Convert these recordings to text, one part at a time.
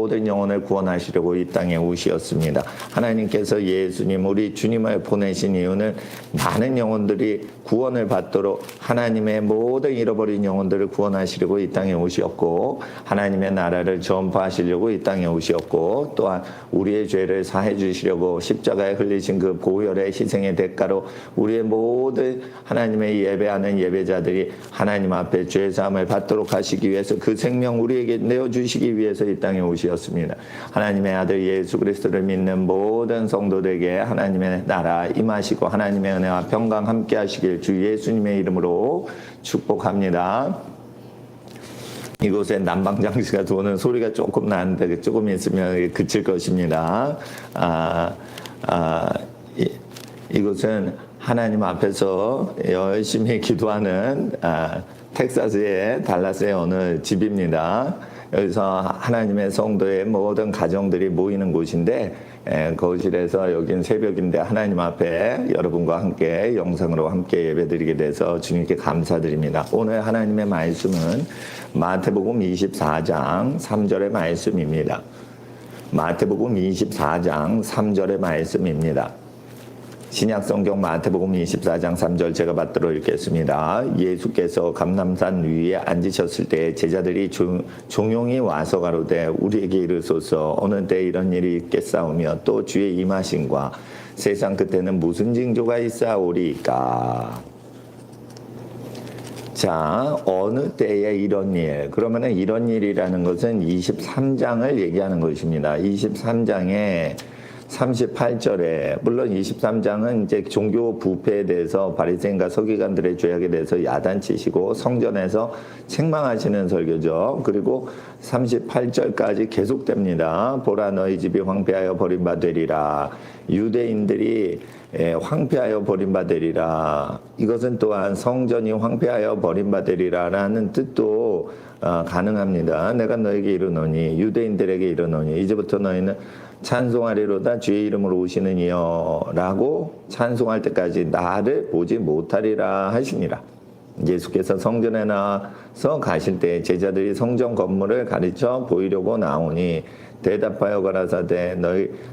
모든 영혼을 구원하시려고 이 땅에 오시었습니다. 하나님께서 예수님 우리 주님을 보내신 이유는 많은 영혼들이 구원을 받도록 하나님의 모든 잃어버린 영혼들을 구원하시려고 이 땅에 오셨고 하나님의 나라를 전파하시려고 이 땅에 오셨고 또한 우리의 죄를 사해 주시려고 십자가에 흘리신 그 보혈의 희생의 대가로 우리의 모든 하나님의 예배하는 예배자들이 하나님 앞에 죄 사함을 받도록 하시기 위해서 그 생명 우리에게 내어주시기 위해서 이 땅에 오셨습니다. 하나님의 아들 예수 그리스도를 믿는 모든 성도들에게 하나님의 나라 임하시고 하나님의 은혜와 평강 함께 하시길 주 예수님의 이름으로 축복합니다. 이곳에 난방장치가 도는 소리가 조금 나는데 조금 있으면 그칠 것입니다. 이곳은 하나님 앞에서 열심히 기도하는 텍사스의 달라스의 어느 집입니다. 여기서 하나님의 성도의 모든 가정들이 모이는 곳인데 거실에서 여긴 새벽인데 하나님 앞에 여러분과 함께 영상으로 함께 예배드리게 돼서 주님께 감사드립니다. 오늘 하나님의 말씀은 마태복음 24장 3절의 말씀입니다. 마태복음 24장 3절의 말씀입니다. 신약성경 마태복음 24장 3절 제가 받들어 읽겠습니다. 예수께서 감람산 위에 앉으셨을 때 제자들이 종용이 와서 가로되 우리에게 이르소서 어느 때 이런 일이 있겠사오며 또 주의 임하심과 세상 끝에는 무슨 징조가 있사오리까. 자, 어느 때에 이런 일. 그러면은 이런 일이라는 것은 23장을 얘기하는 것입니다. 23장에 38절에 물론 23장은 이제 종교 부패에 대해서 바리새인과 서기관들의 죄악에 대해서 야단치시고 성전에서 책망하시는 설교죠. 그리고 38절까지 계속됩니다. 보라 너희 집이 황폐하여 버림받으리라. 유대인들이 황폐하여 버림받으리라. 이것은 또한 성전이 황폐하여 버림받으리라라는 뜻도 가능합니다. 내가 너에게 이르노니 유대인들에게 이르노니 이제부터 너희는 찬송하리로다 주의 이름으로 오시는 이여 라고 찬송할 때까지 나를 보지 못하리라 하시니라. 예수께서 성전에 나와서 가실 때 제자들이 성전 건물을 가르쳐 보이려고 나오니 대답하여 가라사대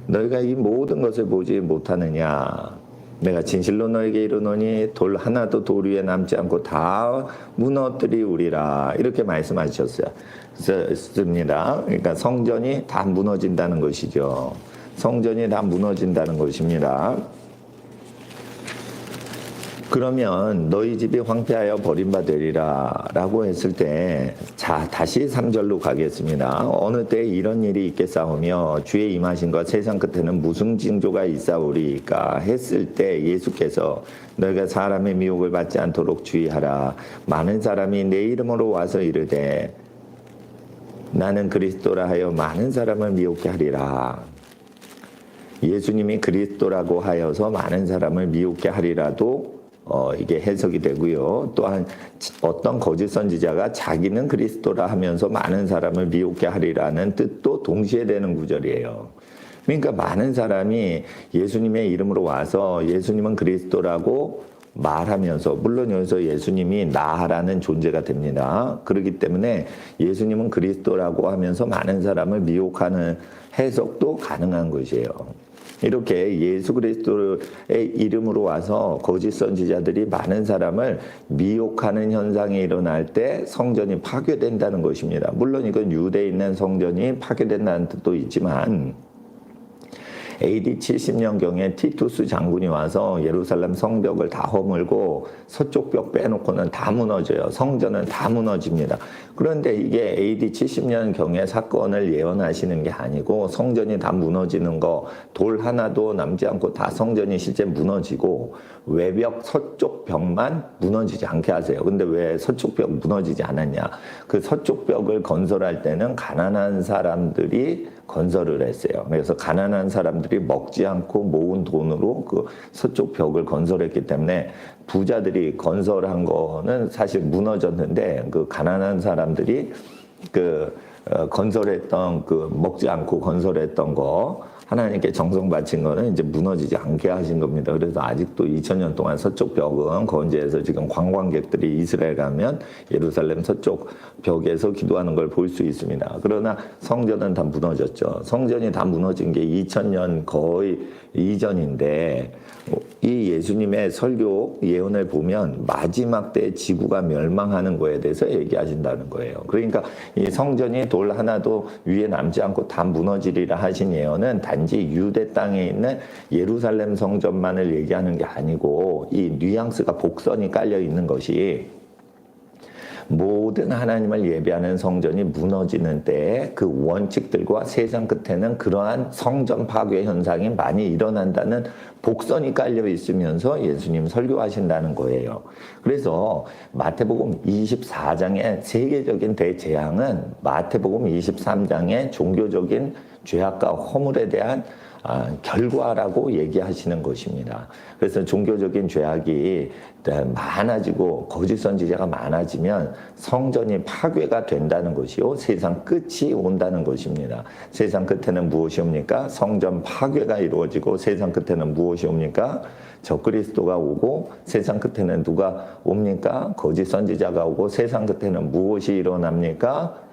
너희가 이 모든 것을 보지 못하느냐. 내가 진실로 너에게 이르노니 돌 하나도 돌 위에 남지 않고 다 무너뜨리우리라. 이렇게 말씀하셨어요. 습니다. 그러니까 성전이 다 무너진다는 것이죠. 성전이 다 무너진다는 것입니다. 그러면 너희 집이 황폐하여 버림받으리라 라고 했을 때, 자, 다시 3절로 가겠습니다. 어느 때 이런 일이 있겠사오며 주의 임하심과 세상 끝에는 무슨 징조가 있사오리까 했을 때 예수께서 너희가 사람의 미혹을 받지 않도록 주의하라. 많은 사람이 내 이름으로 와서 이르되 나는 그리스도라 하여 많은 사람을 미혹게 하리라. 예수님이 그리스도라고 하여서 많은 사람을 미혹게 하리라도 이게 해석이 되고요. 또한 어떤 거짓 선지자가 자기는 그리스도라 하면서 많은 사람을 미혹게 하리라는 뜻도 동시에 되는 구절이에요. 그러니까 많은 사람이 예수님의 이름으로 와서 예수님은 그리스도라고 말하면서, 물론 여기서 예수님이 나라는 존재가 됩니다. 그렇기 때문에 예수님은 그리스도라고 하면서 많은 사람을 미혹하는 해석도 가능한 것이에요. 이렇게 예수 그리스도의 이름으로 와서 거짓 선지자들이 많은 사람을 미혹하는 현상이 일어날 때 성전이 파괴된다는 것입니다. 물론 이건 유대에 있는 성전이 파괴된다는 뜻도 있지만 AD 70년경에 티투스 장군이 와서 예루살렘 성벽을 다 허물고 서쪽 벽 빼놓고는 다 무너져요. 성전은 다 무너집니다. 그런데 이게 AD 70년경의 사건을 예언하시는 게 아니고 성전이 다 무너지는 거, 돌 하나도 남지 않고 다 성전이 실제 무너지고 외벽 서쪽 벽만 무너지지 않게 하세요. 근데 왜 서쪽 벽 무너지지 않았냐? 그 서쪽 벽을 건설할 때는 가난한 사람들이 건설을 했어요. 그래서 가난한 사람들이 먹지 않고 모은 돈으로 그 서쪽 벽을 건설했기 때문에 부자들이 건설한 거는 사실 무너졌는데 그 가난한 사람들이 건설했던 먹지 않고 건설했던 거 하나님께 정성 바친 거는 이제 무너지지 않게 하신 겁니다. 그래서 아직도 2000년 동안 서쪽 벽은 건재해서 지금 관광객들이 이스라엘 가면 예루살렘 서쪽 벽에서 기도하는 걸 볼 수 있습니다. 그러나 성전은 다 무너졌죠. 성전이 다 무너진 게 2000년 거의 이전인데 이 예수님의 설교 예언을 보면 마지막 때 지구가 멸망하는 거에 대해서 얘기하신다는 거예요. 그러니까 이 성전이 돌 하나도 위에 남지 않고 다 무너지리라 하신 예언은 단지 유대 땅에 있는 예루살렘 성전만을 얘기하는 게 아니고 이 뉘앙스가 복선이 깔려 있는 것이 모든 하나님을 예배하는 성전이 무너지는 때에 그 원칙들과 세상 끝에는 그러한 성전 파괴 현상이 많이 일어난다는 복선이 깔려 있으면서 예수님 설교하신다는 거예요. 그래서 마태복음 24장의 세계적인 대재앙은 마태복음 23장의 종교적인 죄악과 허물에 대한 결과라고 얘기하시는 것입니다. 그래서 종교적인 죄악이 많아지고 거짓 선지자가 많아지면 성전이 파괴가 된다는 것이요, 세상 끝이 온다는 것입니다. 세상 끝에는 무엇이 옵니까? 성전 파괴가 이루어지고 세상 끝에는 무엇이 옵니까? 적그리스도가 오고 세상 끝에는 누가 옵니까? 거짓 선지자가 오고 세상 끝에는 무엇이 일어납니까?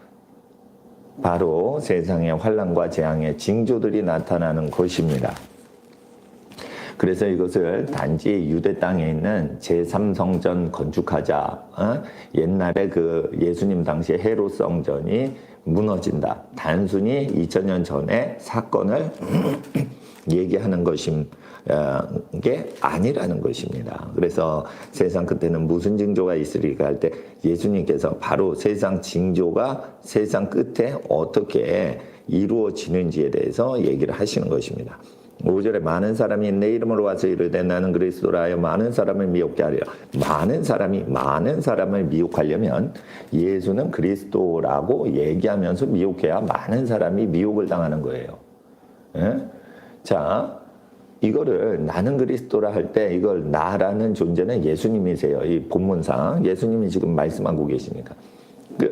바로 세상의 환난과 재앙의 징조들이 나타나는 것입니다. 그래서 이것을 단지 유대 땅에 있는 제3성전 건축하자, 옛날에 그 예수님 당시에 헤롯 성전이 무너진다, 단순히 2000년 전의 사건을 얘기하는 게 아니라는 것입니다. 그래서 세상 끝에는 무슨 징조가 있으리까 할 때 예수님께서 바로 세상 징조가 세상 끝에 어떻게 이루어지는지에 대해서 얘기를 하시는 것입니다. 5절에 많은 사람이 내 이름으로 와서 이르되 나는 그리스도라 하여 많은 사람을 미혹게 하리라. 많은 사람을 미혹하려면 예수는 그리스도라고 얘기하면서 미혹해야 많은 사람이 미혹을 당하는 거예요. 예? 자, 이거를 나는 그리스도라 할 때 이걸 나라는 존재는 예수님이세요. 이 본문상 예수님이 지금 말씀하고 계시니까.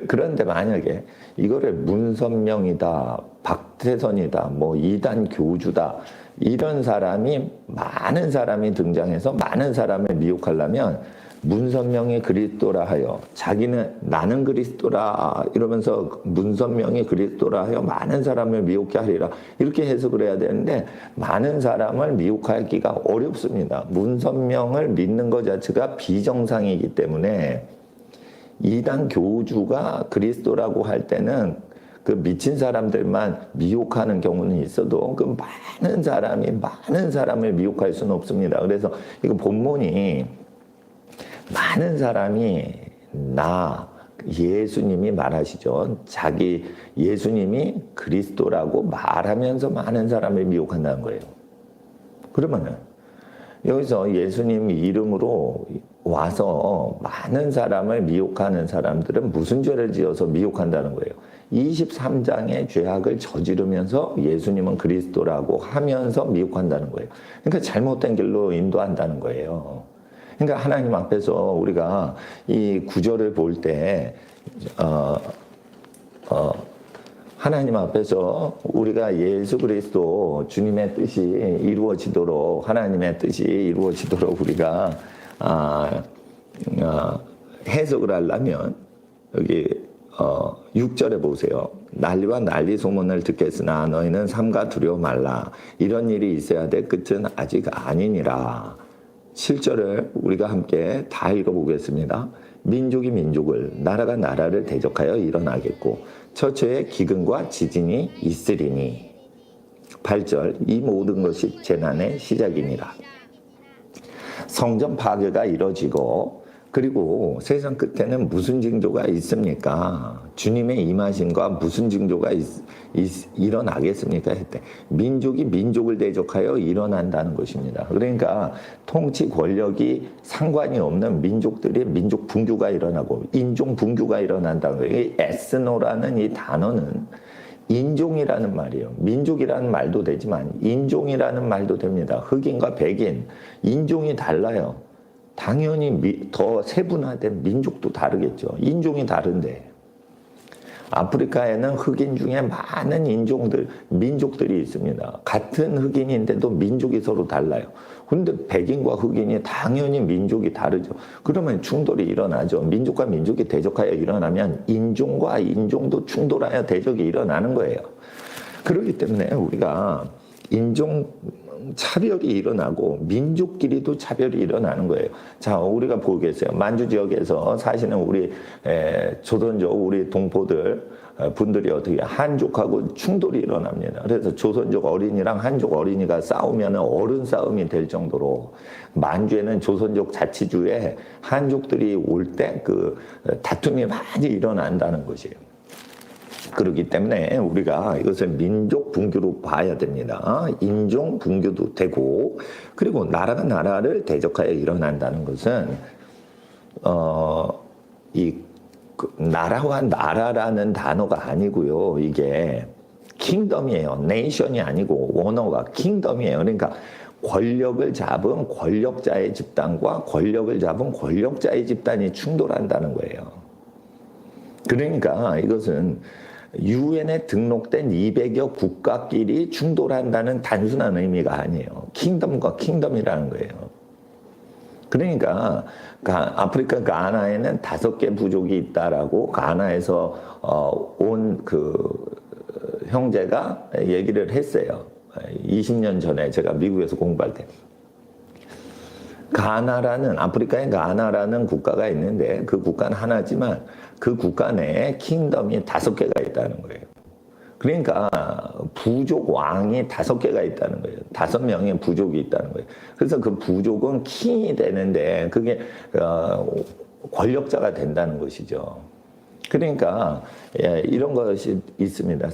그런데 만약에 이거를 문선명이다, 박태선이다, 뭐 이단 교주다, 이런 사람이 많은 사람이 등장해서 많은 사람을 미혹하려면 문선명이 그리스도라 하여, 자기는 나는 그리스도라 이러면서 문선명이 그리스도라 하여 많은 사람을 미혹게 하리라, 이렇게 해석을 해야 되는데 많은 사람을 미혹하기가 어렵습니다. 문선명을 믿는 것 자체가 비정상이기 때문에 이단 교주가 그리스도라고 할 때는 그 미친 사람들만 미혹하는 경우는 있어도 그 많은 사람을 미혹할 수는 없습니다. 그래서 이거 본문이 많은 사람이 예수님이 말하시죠. 자기 예수님이 그리스도라고 말하면서 많은 사람을 미혹한다는 거예요. 그러면은 여기서 예수님 이름으로 와서 많은 사람을 미혹하는 사람들은 무슨 죄를 지어서 미혹한다는 거예요? 23장의 죄악을 저지르면서 예수님은 그리스도라고 하면서 미혹한다는 거예요. 그러니까 잘못된 길로 인도한다는 거예요. 그러니까 하나님 앞에서 우리가 이 구절을 볼 때 하나님 앞에서 우리가 예수 그리스도 주님의 뜻이 이루어지도록, 하나님의 뜻이 이루어지도록 우리가 해석을 하려면 여기 6절에 보세요. 난리와 난리 소문을 듣겠으나 너희는 삼가 두려워 말라. 이런 일이 있어야 될 끝은 아직 아니니라. 7절을 우리가 함께 다 읽어보겠습니다. 민족이 민족을, 나라가 나라를 대적하여 일어나겠고 처처에 기근과 지진이 있으리니. 8절, 이 모든 것이 재난의 시작이니라. 성전 파괴가 이뤄지고 그리고 세상 끝에는 무슨 징조가 있습니까? 주님의 임하심과 무슨 징조가 일어나겠습니까? 했대. 민족이 민족을 대적하여 일어난다는 것입니다. 그러니까 통치 권력이 상관이 없는 민족들이 민족 분규가 일어나고 인종 분규가 일어난다는 거예요. 이 에스노라는 이 단어는 인종이라는 말이에요. 민족이라는 말도 되지만 인종이라는 말도 됩니다. 흑인과 백인, 인종이 달라요. 당연히 더 세분화된 민족도 다르겠죠. 인종이 다른데. 아프리카에는 흑인 중에 많은 민족들이 있습니다. 같은 흑인인데도 민족이 서로 달라요. 근데 백인과 흑인이 당연히 민족이 다르죠. 그러면 충돌이 일어나죠. 민족과 민족이 대적하여 일어나면 인종과 인종도 충돌하여 대적이 일어나는 거예요. 그렇기 때문에 우리가 인종 차별이 일어나고 민족끼리도 차별이 일어나는 거예요. 자, 우리가 보겠어요. 만주 지역에서 사시는 우리 조선족 우리 동포들 분들이 어떻게 한족하고 충돌이 일어납니다. 그래서 조선족 어린이랑 한족 어린이가 싸우면 어른 싸움이 될 정도로 만주에는 조선족 자치주에 한족들이 올 때 그 다툼이 많이 일어난다는 것이에요. 그렇기 때문에 우리가 이것을 민족 분규로 봐야 됩니다. 인종 분규도 되고, 그리고 나라가 나라를 대적하여 일어난다는 것은 나라와 나라라는 단어가 아니고요. 이게 킹덤이에요. 네이션이 아니고 원어가 킹덤이에요. 그러니까 권력을 잡은 권력자의 집단과 권력을 잡은 권력자의 집단이 충돌한다는 거예요. 그러니까 이것은 유엔에 등록된 200여 국가끼리 충돌한다는 단순한 의미가 아니에요. 킹덤과 킹덤이라는 거예요. 그러니까 아프리카 가나에는 5개 부족이 있다라고 가나에서 온 그 형제가 얘기를 했어요. 20년 전에 제가 미국에서 공부할 때. 아프리카의 가나라는 국가가 있는데 그 국가는 하나지만 그 국가 내에 킹덤이 5개가 있다는 거예요. 그러니까 부족 왕이 5개가 있다는 거예요. 5명의 부족이 있다는 거예요. 그래서 그 부족은 킹이 되는데 그게 권력자가 된다는 것이죠. 그러니까 이런 것이 있습니다.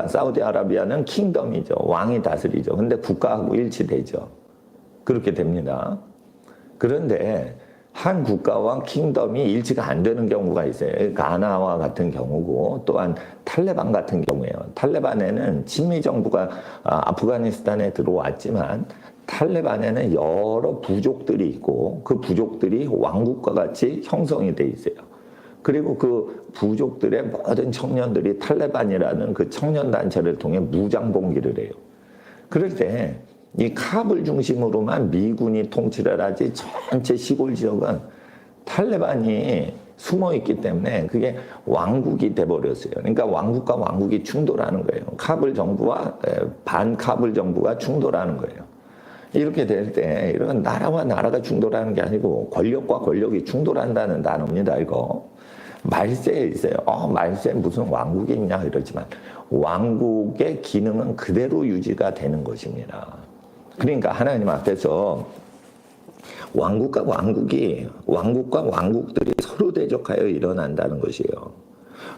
사우디아라비아는 킹덤이죠. 왕이 다스리죠. 근데 국가하고 일치되죠. 그렇게 됩니다. 그런데 한 국가와 킹덤이 일치가 안 되는 경우가 있어요. 가나와 같은 경우고 또한 탈레반 같은 경우예요. 탈레반에는 친미 정부가 아프가니스탄에 들어왔지만 탈레반에는 여러 부족들이 있고 그 부족들이 왕국과 같이 형성이 돼 있어요. 그리고 그 부족들의 모든 청년들이 탈레반이라는 그 청년단체를 통해 무장봉기를 해요. 그럴 때 이 카불 중심으로만 미군이 통치를 하지 전체 시골 지역은 탈레반이 숨어 있기 때문에 그게 왕국이 돼버렸어요. 그러니까 왕국과 왕국이 충돌하는 거예요. 카불 정부와 반카불 정부가 충돌하는 거예요. 이렇게 될 때 이런 나라와 나라가 충돌하는 게 아니고 권력과 권력이 충돌한다는 단어입니다. 이거 말세에 있어요. 말세에 무슨 왕국이 있냐 이러지만 왕국의 기능은 그대로 유지가 되는 것입니다. 그러니까 하나님 앞에서 왕국과 왕국들이 서로 대적하여 일어난다는 것이에요.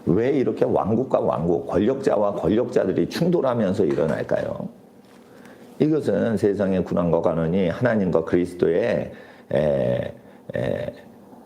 왜 이렇게 왕국과 왕국, 권력자와 권력자들이 충돌하면서 일어날까요? 이것은 세상의 군왕과 관원이 하나님과 그리스도의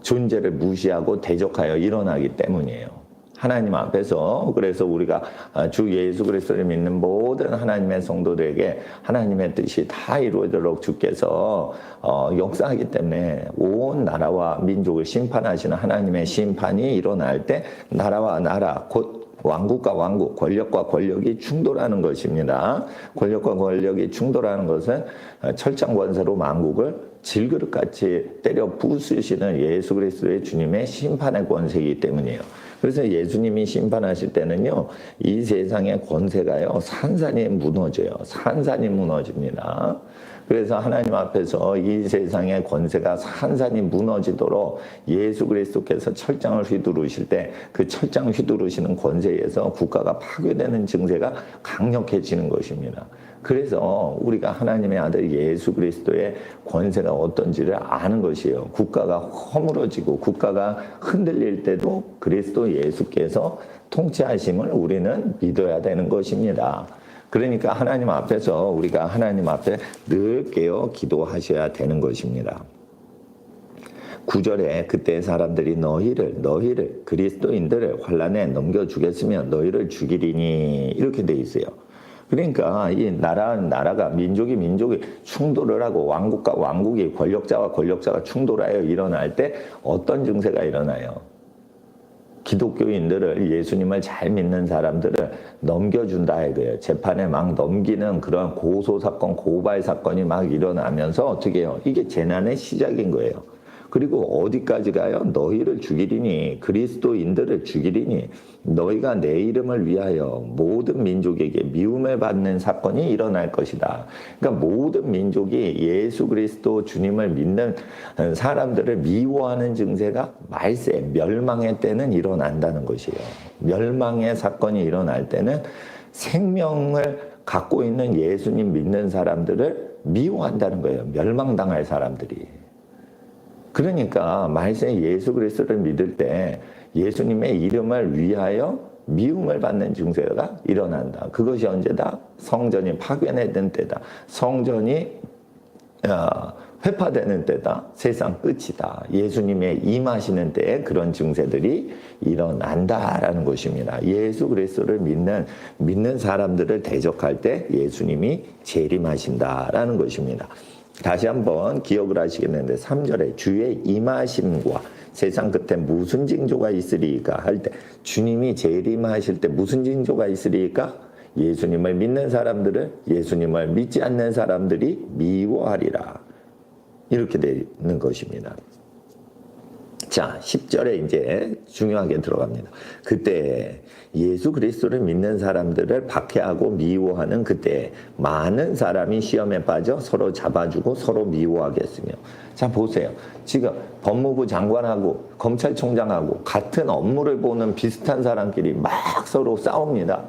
존재를 무시하고 대적하여 일어나기 때문이에요. 하나님 앞에서 그래서 우리가 주 예수 그리스도를 믿는 모든 하나님의 성도들에게 하나님의 뜻이 다 이루어지도록 주께서 역사하기 때문에 온 나라와 민족을 심판하시는 하나님의 심판이 일어날 때 나라와 나라 곧 왕국과 왕국, 권력과 권력이 충돌하는 것입니다. 권력과 권력이 충돌하는 것은 철장 권세로 만국을 질그릇같이 때려 부수시는 예수 그리스도의 주님의 심판의 권세이기 때문이에요. 그래서 예수님이 심판하실 때는요, 이 세상의 권세가요, 산산이 무너져요. 산산이 무너집니다. 그래서 하나님 앞에서 이 세상의 권세가 산산이 무너지도록 예수 그리스도께서 철장을 휘두르실 때 그 철장 휘두르시는 권세에서 국가가 파괴되는 증세가 강력해지는 것입니다. 그래서 우리가 하나님의 아들 예수 그리스도의 권세가 어떤지를 아는 것이에요. 국가가 허물어지고 국가가 흔들릴 때도 그리스도 예수께서 통치하심을 우리는 믿어야 되는 것입니다. 그러니까 하나님 앞에서 우리가 하나님 앞에 늘 깨어 기도하셔야 되는 것입니다. 9절에 그때 사람들이 너희를 그리스도인들을 환난에 넘겨주겠으며 너희를 죽이리니 이렇게 돼 있어요. 그러니까 이 나라가 민족이 충돌을 하고 왕국과 왕국이 권력자와 권력자가 충돌하여 일어날 때 어떤 증세가 일어나요? 기독교인들을, 예수님을 잘 믿는 사람들을 넘겨준다 이거예요. 재판에 막 넘기는 그런 고소 사건, 고발 사건이 막 일어나면서 어떻게 해요? 이게 재난의 시작인 거예요. 그리고 어디까지 가요? 너희를 죽이리니, 그리스도인들을 죽이리니 너희가 내 이름을 위하여 모든 민족에게 미움을 받는 사건이 일어날 것이다. 그러니까 모든 민족이 예수 그리스도 주님을 믿는 사람들을 미워하는 증세가 말세, 멸망의 때는 일어난다는 것이에요. 멸망의 사건이 일어날 때는 생명을 갖고 있는 예수님 믿는 사람들을 미워한다는 거예요. 멸망당할 사람들이. 그러니까 말세 예수 그리스도를 믿을 때 예수님의 이름을 위하여 미움을 받는 증세가 일어난다. 그것이 언제다? 성전이 파괴되는 때다. 성전이 회파되는 때다. 세상 끝이다. 예수님의 임하시는 때에 그런 증세들이 일어난다라는 것입니다. 예수 그리스도를 믿는 사람들을 대적할 때 예수님이 재림하신다라는 것입니다. 다시 한번 기억을 하시겠는데 3절에 주의 임하심과 세상 끝에 무슨 징조가 있으리까 할 때, 주님이 재림하실 때 무슨 징조가 있으리까? 예수님을 믿는 사람들을 예수님을 믿지 않는 사람들이 미워하리라. 이렇게 되는 것입니다. 자, 10절에 이제 중요하게 들어갑니다. 그때 예수 그리스도를 믿는 사람들을 박해하고 미워하는 그때 많은 사람이 시험에 빠져 서로 잡아주고 서로 미워하겠으며. 자, 보세요. 지금 법무부 장관하고 검찰총장하고 같은 업무를 보는 비슷한 사람끼리 막 서로 싸웁니다.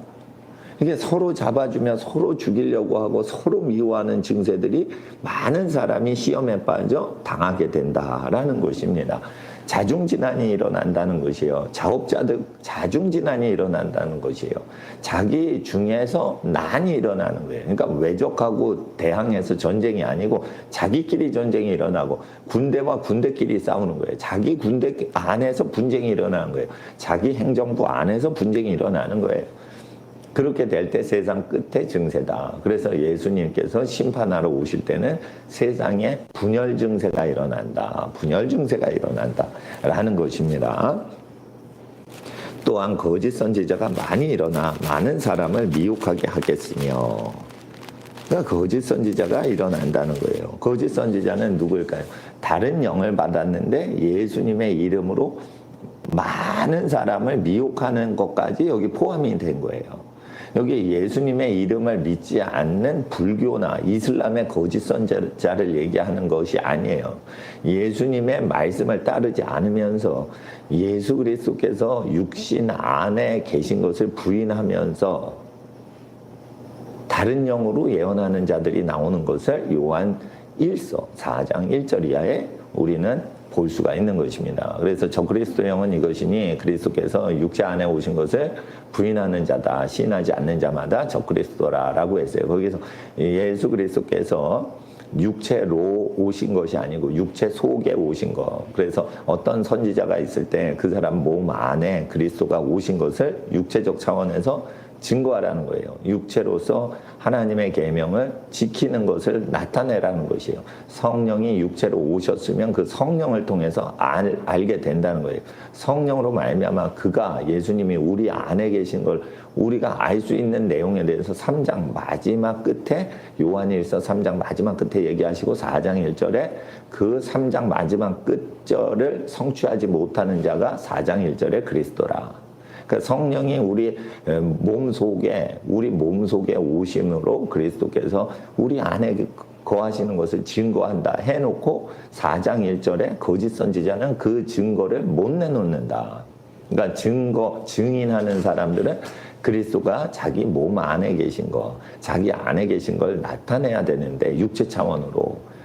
이게 서로 잡아주며 서로 죽이려고 하고 서로 미워하는 증세들이 많은 사람이 시험에 빠져 당하게 된다라는 것입니다. 자중지난이 일어난다는 것이에요. 자업자득 자중지난이 일어난다는 것이에요. 자기 중에서 난이 일어나는 거예요. 그러니까 외적하고 대항해서 전쟁이 아니고 자기끼리 전쟁이 일어나고 군대와 군대끼리 싸우는 거예요. 자기 군대 안에서 분쟁이 일어나는 거예요. 자기 행정부 안에서 분쟁이 일어나는 거예요. 그렇게 될 때 세상 끝의 증세다. 그래서 예수님께서 심판하러 오실 때는 세상에 분열 증세가 일어난다. 분열 증세가 일어난다. 라는 것입니다. 또한 거짓 선지자가 많이 일어나 많은 사람을 미혹하게 하겠으며. 그러니까 거짓 선지자가 일어난다는 거예요. 거짓 선지자는 누구일까요? 다른 영을 받았는데 예수님의 이름으로 많은 사람을 미혹하는 것까지 여기 포함이 된 거예요. 여기 예수님의 이름을 믿지 않는 불교나 이슬람의 거짓 선지자를 얘기하는 것이 아니에요. 예수님의 말씀을 따르지 않으면서 예수 그리스도께서 육신 안에 계신 것을 부인하면서 다른 영으로 예언하는 자들이 나오는 것을 요한 1서 4장 1절 이하에 우리는 볼 수가 있는 것입니다. 그래서 저 그리스도의 영은 이것이니 그리스도께서 육체 안에 오신 것을 부인하는 자다. 시인하지 않는 자마다 저 그리스도라라고 했어요. 거기서 예수 그리스도께서 육체로 오신 것이 아니고 육체 속에 오신 것. 그래서 어떤 선지자가 있을 때 그 사람 몸 안에 그리스도가 오신 것을 육체적 차원에서 증거하라는 거예요. 육체로서 하나님의 계명을 지키는 것을 나타내라는 것이에요. 성령이 육체로 오셨으면 그 성령을 통해서 알게 된다는 거예요. 성령으로 말미암아 그가 예수님이 우리 안에 계신 걸 우리가 알 수 있는 내용에 대해서 3장 마지막 끝에 요한일서 3장 마지막 끝에 얘기하시고 4장 1절에 그 3장 마지막 끝절을 성취하지 못하는 자가 4장 1절에 그리스도라. 그러니까 성령이 우리 몸 속에 오심으로 그리스도께서 우리 안에 거하시는 것을 증거한다 해놓고 4장 1절에 거짓 선지자는 그 증거를 못 내놓는다. 그러니까 증인하는 사람들은 그리스도가 자기 몸 안에 계신 거, 자기 안에 계신 걸 나타내야 되는데 육체 차원으로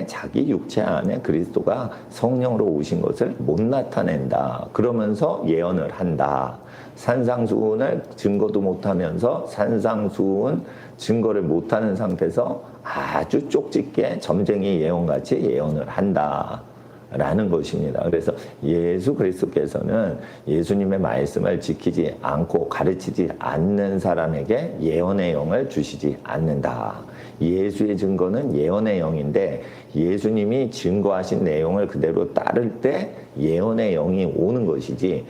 자기 육체 안에 그리스도가 성령으로 오신 것을 못 나타낸다. 그러면서 예언을 한다. 산상수훈을 증거도 못하면서 산상수훈 증거를 못하는 상태에서 아주 쪽집게 점쟁이 예언같이 예언을 한다. 라는 것입니다. 그래서 예수 그리스도께서는 예수님의 말씀을 지키지 않고 가르치지 않는 사람에게 예언의 영을 주시지 않는다. 예수의 증거는 예언의 영인데 예수님이 증거하신 내용을 그대로 따를 때 예언의 영이 오는 것이지,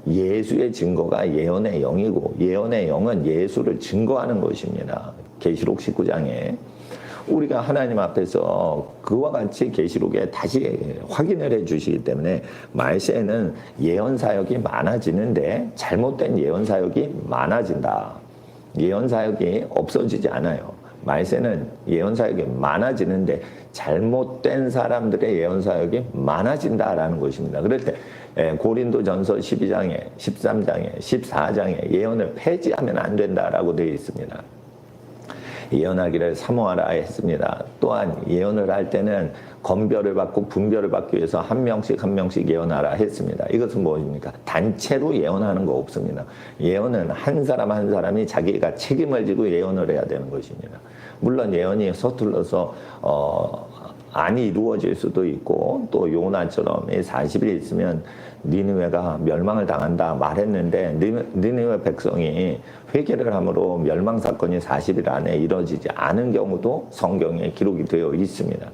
예수의 증거가 예언의 영이고 예언의 영은 예수를 증거하는 것입니다. 계시록 19장에 우리가 하나님 앞에서 그와 같이 계시록에 다시 확인을 해 주시기 때문에 말세에는 예언 사역이 많아지는데 잘못된 예언 사역이 많아진다. 예언 사역이 없어지지 않아요. 말세는 예언 사역이 많아지는데 잘못된 사람들의 예언 사역이 많아진다라는 것입니다. 그럴 때 고린도전서 12장에 13장에 14장에 예언을 폐지하면 안 된다라고 되어 있습니다. 예언하기를 사모하라 했습니다. 또한 예언을 할 때는 검별을 받고 분별을 받기 위해서 한 명씩 예언하라 했습니다. 이것은 무엇입니까? 단체로 예언하는 거 없습니다. 예언은 한 사람 한 사람이 자기가 책임을 지고 예언을 해야 되는 것입니다. 물론 예언이 서툴러서 안 이루어질 수도 있고, 또 요나처럼 40일 있으면 니느웨가 멸망을 당한다 말했는데 니느웨 백성이 회개를 함으로 멸망 사건이 40일 안에 이루어지지 않은 경우도 성경에 기록이 되어 있습니다.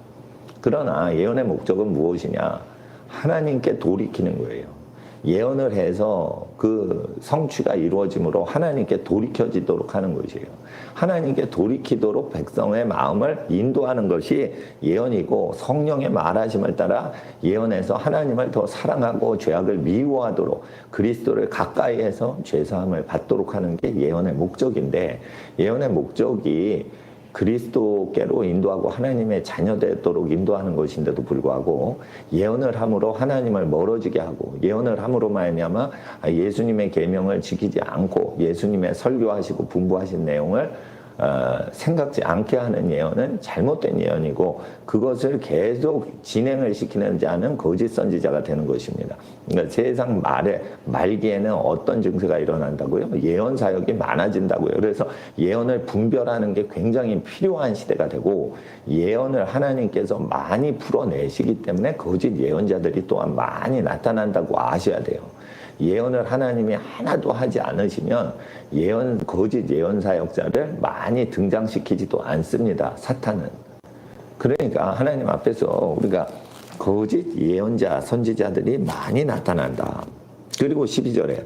그러나 예언의 목적은 무엇이냐? 하나님께 돌이키는 거예요. 예언을 해서 그 성취가 이루어짐으로 하나님께 돌이켜지도록 하는 것이에요. 하나님께 돌이키도록 백성의 마음을 인도하는 것이 예언이고, 성령의 말하심을 따라 예언해서 하나님을 더 사랑하고 죄악을 미워하도록 그리스도를 가까이해서 죄사함을 받도록 하는 게 예언의 목적인데, 예언의 목적이 그리스도께로 인도하고 하나님의 자녀 되도록 인도하는 것인데도 불구하고 예언을 함으로 하나님을 멀어지게 하고, 예언을 함으로 말미암아 예수님의 계명을 지키지 않고 예수님의 설교하시고 분부하신 내용을 생각지 않게 하는 예언은 잘못된 예언이고, 그것을 계속 진행을 시키는 자는 거짓 선지자가 되는 것입니다. 그러니까 세상 말기에는 어떤 증세가 일어난다고요? 예언 사역이 많아진다고요. 그래서 예언을 분별하는 게 굉장히 필요한 시대가 되고, 예언을 하나님께서 많이 풀어내시기 때문에 거짓 예언자들이 또한 많이 나타난다고 아셔야 돼요. 예언을 하나님이 하나도 하지 않으시면 거짓 예언 사역자를 많이 등장시키지도 않습니다. 사탄은. 그러니까 하나님 앞에서 우리가 거짓 예언자, 선지자들이 많이 나타난다. 그리고 12절에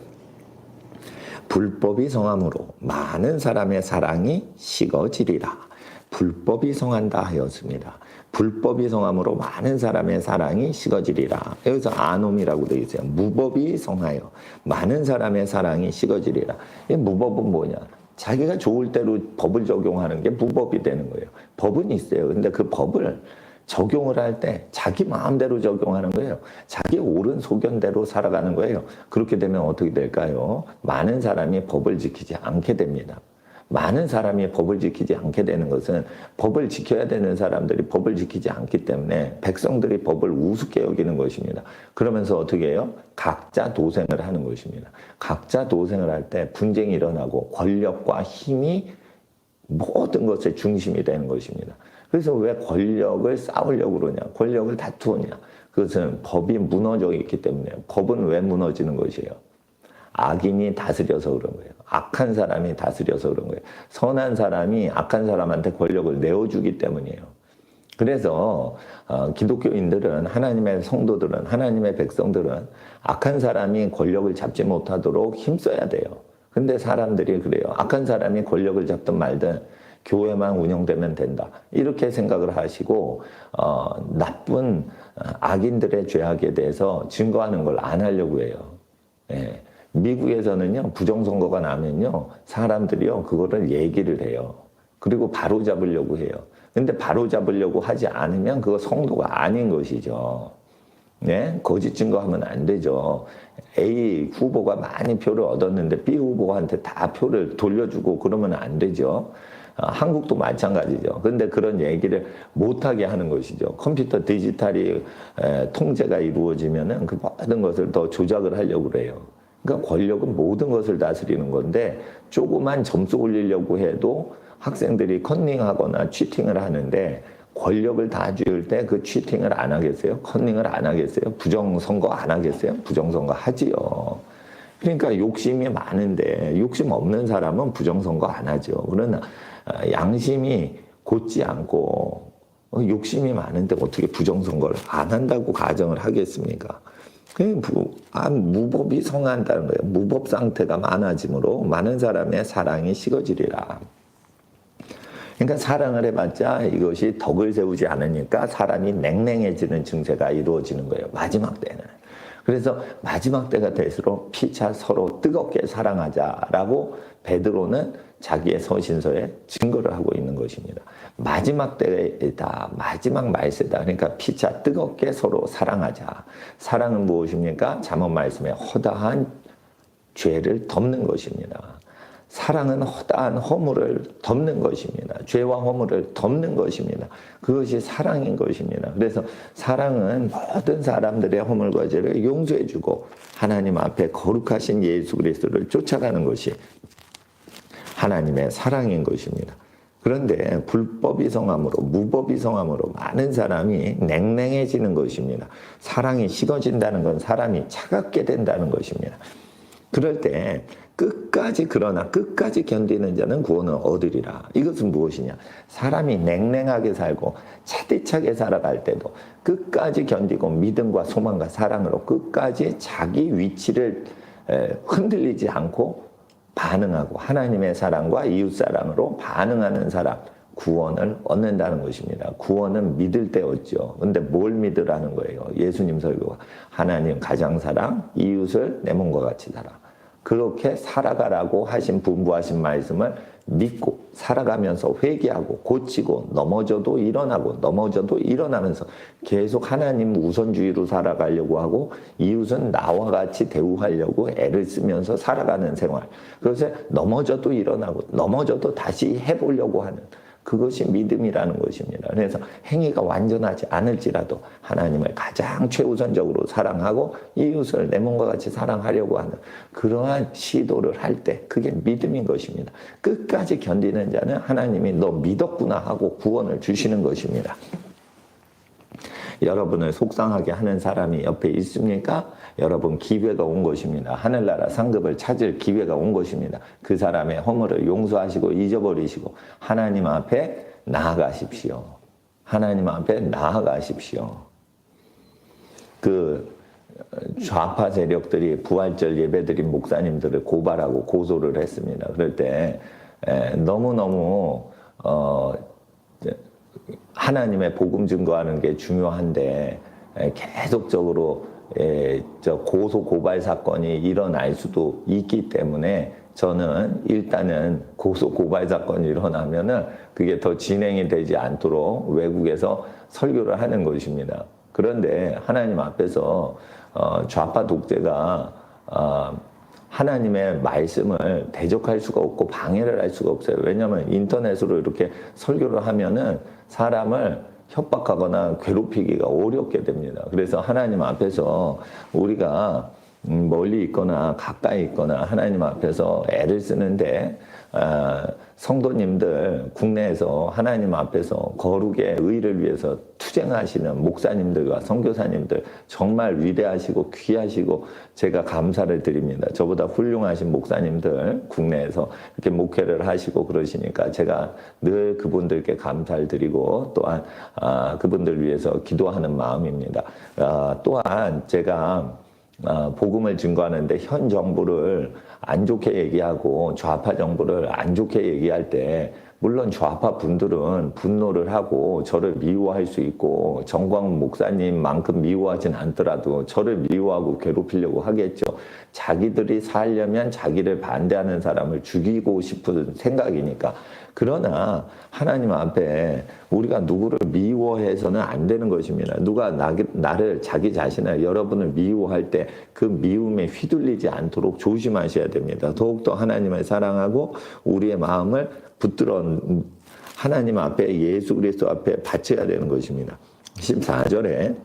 불법이 성함으로 많은 사람의 사랑이 식어지리라. 불법이 성한다 하였습니다. 불법이 성함으로 많은 사람의 사랑이 식어지리라. 여기서 아놈이라고 되어 있어요. 무법이 성하여 많은 사람의 사랑이 식어지리라. 이 무법은 뭐냐? 자기가 좋을 대로 법을 적용하는 게 무법이 되는 거예요. 법은 있어요. 근데 그 법을 적용을 할 때 자기 마음대로 적용하는 거예요. 자기 옳은 소견대로 살아가는 거예요. 그렇게 되면 어떻게 될까요? 많은 사람이 법을 지키지 않게 됩니다. 많은 사람이 법을 지키지 않게 되는 것은 법을 지켜야 되는 사람들이 법을 지키지 않기 때문에 백성들이 법을 우습게 여기는 것입니다. 그러면서 어떻게 해요? 각자 도생을 하는 것입니다. 각자 도생을 할 때 분쟁이 일어나고 권력과 힘이 모든 것의 중심이 되는 것입니다. 그래서 왜 권력을 싸우려고 그러냐? 권력을 다투느냐? 그것은 법이 무너져 있기 때문에. 법은 왜 무너지는 것이에요? 악인이 다스려서 그런 거예요. 악한 사람이 다스려서 그런 거예요. 선한 사람이 악한 사람한테 권력을 내어주기 때문이에요. 그래서 기독교인들은, 하나님의 성도들은, 하나님의 백성들은 악한 사람이 권력을 잡지 못하도록 힘써야 돼요. 근데 사람들이 그래요. 악한 사람이 권력을 잡든 말든 교회만 운영되면 된다. 이렇게 생각을 하시고 나쁜 악인들의 죄악에 대해서 증거하는 걸 안 하려고 해요. 예. 미국에서는요, 부정선거가 나면요, 사람들이요, 그거를 얘기를 해요. 그리고 바로 잡으려고 해요. 근데 바로 잡으려고 하지 않으면 그거 성도가 아닌 것이죠. 네? 거짓 증거하면 안 되죠. A 후보가 많이 표를 얻었는데 B 후보한테 다 표를 돌려주고 그러면 안 되죠. 한국도 마찬가지죠. 그런데 그런 얘기를 못하게 하는 것이죠. 컴퓨터 디지털이 통제가 이루어지면은 그 모든 것을 더 조작을 하려고 그래요. 그러니까 권력은 모든 것을 다스리는 건데, 조그만 점수 올리려고 해도 학생들이 컨닝하거나 치팅을 하는데, 권력을 다 쥐을 때 그 치팅을 안 하겠어요? 컨닝을 안 하겠어요? 부정선거 안 하겠어요? 부정선거 하지요. 그러니까 욕심이 많은데 욕심 없는 사람은 부정선거 안 하죠. 그러나 양심이 곧지 않고 욕심이 많은데 어떻게 부정선거를 안 한다고 가정을 하겠습니까? 무법이 성한다는 거예요. 무법 상태가 많아지므로 많은 사람의 사랑이 식어지리라. 그러니까 사랑을 해봤자 이것이 덕을 세우지 않으니까 사람이 냉랭해지는 증세가 이루어지는 거예요. 마지막 때는. 그래서 마지막 때가 될수록 피차 서로 뜨겁게 사랑하자라고 베드로는 자기의 서신서에 증거를 하고 있는 것입니다. 마지막 때다, 마지막 말세다. 그러니까 피차 뜨겁게 서로 사랑하자. 사랑은 무엇입니까? 잠언 말씀에 허다한 죄를 덮는 것입니다. 사랑은 허다한 허물을 덮는 것입니다. 죄와 허물을 덮는 것입니다. 그것이 사랑인 것입니다. 그래서 사랑은 모든 사람들의 허물과 죄를 용서해주고 하나님 앞에 거룩하신 예수 그리스도를 쫓아가는 것이 하나님의 사랑인 것입니다. 그런데 불법이 성함으로 무법이 성함으로 많은 사람이 냉랭해지는 것입니다. 사랑이 식어진다는 건 사람이 차갑게 된다는 것입니다. 그럴 때 그러나 끝까지 견디는 자는 구원을 얻으리라. 이것은 무엇이냐? 사람이 냉랭하게 살고 차디차게 살아갈 때도 끝까지 견디고 믿음과 소망과 사랑으로 끝까지 자기 위치를 흔들리지 않고 반응하고 하나님의 사랑과 이웃 사랑으로 반응하는 사람, 구원을 얻는다는 것입니다. 구원은 믿을 때 얻죠. 근데 뭘 믿으라는 거예요? 예수님 설교가 하나님 가장 사랑, 이웃을 내 몸과 같이 사랑. 그렇게 살아가라고 하신 분부하신 말씀을 믿고 살아가면서 회개하고 고치고 넘어져도 일어나고 넘어져도 일어나면서 계속 하나님 우선주의로 살아가려고 하고 이웃은 나와 같이 대우하려고 애를 쓰면서 살아가는 생활. 그래서 넘어져도 일어나고 넘어져도 다시 해보려고 하는 그것이 믿음이라는 것입니다. 그래서 행위가 완전하지 않을지라도 하나님을 가장 최우선적으로 사랑하고 이웃을 내 몸과 같이 사랑하려고 하는 그러한 시도를 할 때 그게 믿음인 것입니다. 끝까지 견디는 자는 하나님이 너 믿었구나 하고 구원을 주시는 것입니다. 여러분을 속상하게 하는 사람이 옆에 있습니까? 여러분 기회가 온 것입니다. 하늘나라 상급을 찾을 기회가 온 것입니다. 그 사람의 허물을 용서하시고 잊어버리시고 하나님 앞에 나아가십시오. 하나님 앞에 나아가십시오. 그 좌파 세력들이 부활절 예배드린 목사님들을 고발하고 고소를 했습니다. 그럴 때 너무너무 하나님의 복음 증거하는 게 중요한데 계속적으로 고소 고발 사건이 일어날 수도 있기 때문에 저는 일단은 고소 고발 사건이 일어나면은 그게 더 진행이 되지 않도록 외국에서 설교를 하는 것입니다. 그런데 하나님 앞에서 좌파 독재가 하나님의 말씀을 대적할 수가 없고 방해를 할 수가 없어요. 왜냐하면 인터넷으로 이렇게 설교를 하면은 사람을 협박하거나 괴롭히기가 어렵게 됩니다. 그래서 하나님 앞에서 우리가 멀리 있거나 가까이 있거나 하나님 앞에서 애를 쓰는데 성도님들 국내에서 하나님 앞에서 거룩의 의를 위해서 투쟁하시는 목사님들과 선교사님들 정말 위대하시고 귀하시고 제가 감사를 드립니다. 저보다 훌륭하신 목사님들 국내에서 이렇게 목회를 하시고 그러시니까 제가 늘 그분들께 감사를 드리고 또한 그분들 위해서 기도하는 마음입니다. 또한 제가 복음을 증거하는데 현 정부를 안 좋게 얘기하고 좌파 정부를 안 좋게 얘기할 때 물론 좌파 분들은 분노를 하고 저를 미워할 수 있고 정광훈 목사님만큼 미워하진 않더라도 저를 미워하고 괴롭히려고 하겠죠. 자기들이 살려면 자기를 반대하는 사람을 죽이고 싶은 생각이니까. 그러나 하나님 앞에 우리가 누구를 미워해서는 안 되는 것입니다. 누가 나를 자기 자신을 여러분을 미워할 때 그 미움에 휘둘리지 않도록 조심하셔야 됩니다. 더욱더 하나님을 사랑하고 우리의 마음을 붙들어 하나님 앞에 예수 그리스도 앞에 바쳐야 되는 것입니다. 14절에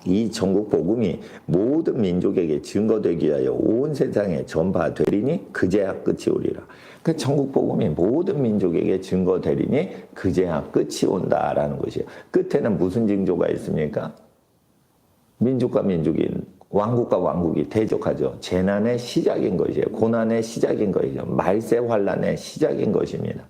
이 전국 복음이 모든 민족에게 증거되기 위하여 온 세상에 전파되리니 그제야 끝이 오리라. 그 전국 복음이 모든 민족에게 증거되리니 그제야 끝이 온다라는 것이에요. 끝에는 무슨 징조가 있습니까? 민족과 민족이, 왕국과 왕국이 대적하죠. 재난의 시작인 것이에요. 고난의 시작인 것이죠. 말세 환란의 시작인 것입니다.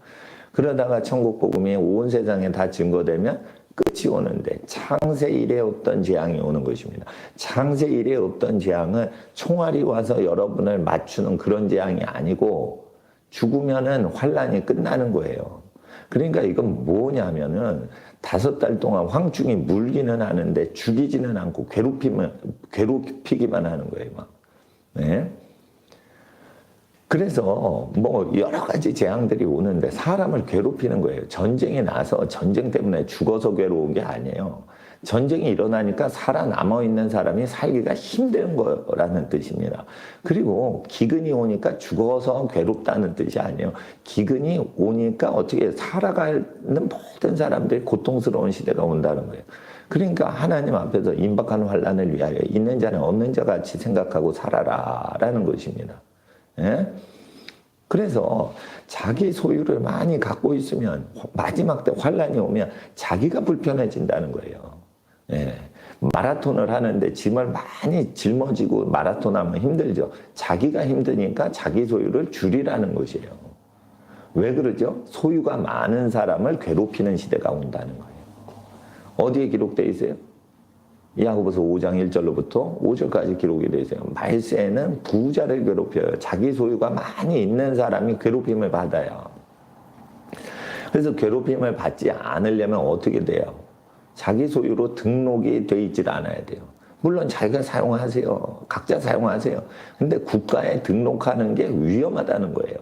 그러다가 천국 복음이 온 세상에 다 증거되면 끝이 오는데 창세 이래 없던 재앙이 오는 것입니다. 창세 이래 없던 재앙은 총알이 와서 여러분을 맞추는 그런 재앙이 아니고 죽으면은 환란이 끝나는 거예요. 그러니까 이건 뭐냐면은 5달 동안 황충이 물기는 하는데 죽이지는 않고 괴롭히기만 하는 거예요. 막. 네? 그래서 뭐 여러 가지 재앙들이 오는데 사람을 괴롭히는 거예요. 전쟁이 나서 전쟁 때문에 죽어서 괴로운 게 아니에요. 전쟁이 일어나니까 살아남아 있는 사람이 살기가 힘든 거라는 뜻입니다. 그리고 기근이 오니까 죽어서 괴롭다는 뜻이 아니에요. 기근이 오니까 어떻게 살아가는 모든 사람들이 고통스러운 시대가 온다는 거예요. 그러니까 하나님 앞에서 임박한 환란을 위하여 있는 자는 없는 자 같이 생각하고 살아라라는 것입니다. 예? 그래서 자기 소유를 많이 갖고 있으면 마지막 때 환란이 오면 자기가 불편해진다는 거예요. 예. 마라톤을 하는데 짐을 많이 짊어지고 마라톤 하면 힘들죠. 자기가 힘드니까 자기 소유를 줄이라는 것이에요. 왜 그러죠? 소유가 많은 사람을 괴롭히는 시대가 온다는 거예요. 어디에 기록되어 있어요? 야고보서 5장 1절로부터 5절까지 기록이 되어 있어요. 말세에는 부자를 괴롭혀요. 자기 소유가 많이 있는 사람이 괴롭힘을 받아요. 그래서 괴롭힘을 받지 않으려면 어떻게 돼요? 자기 소유로 등록이 돼 있질 않아야 돼요. 물론 자기가 사용하세요. 각자 사용하세요. 근데 국가에 등록하는 게 위험하다는 거예요.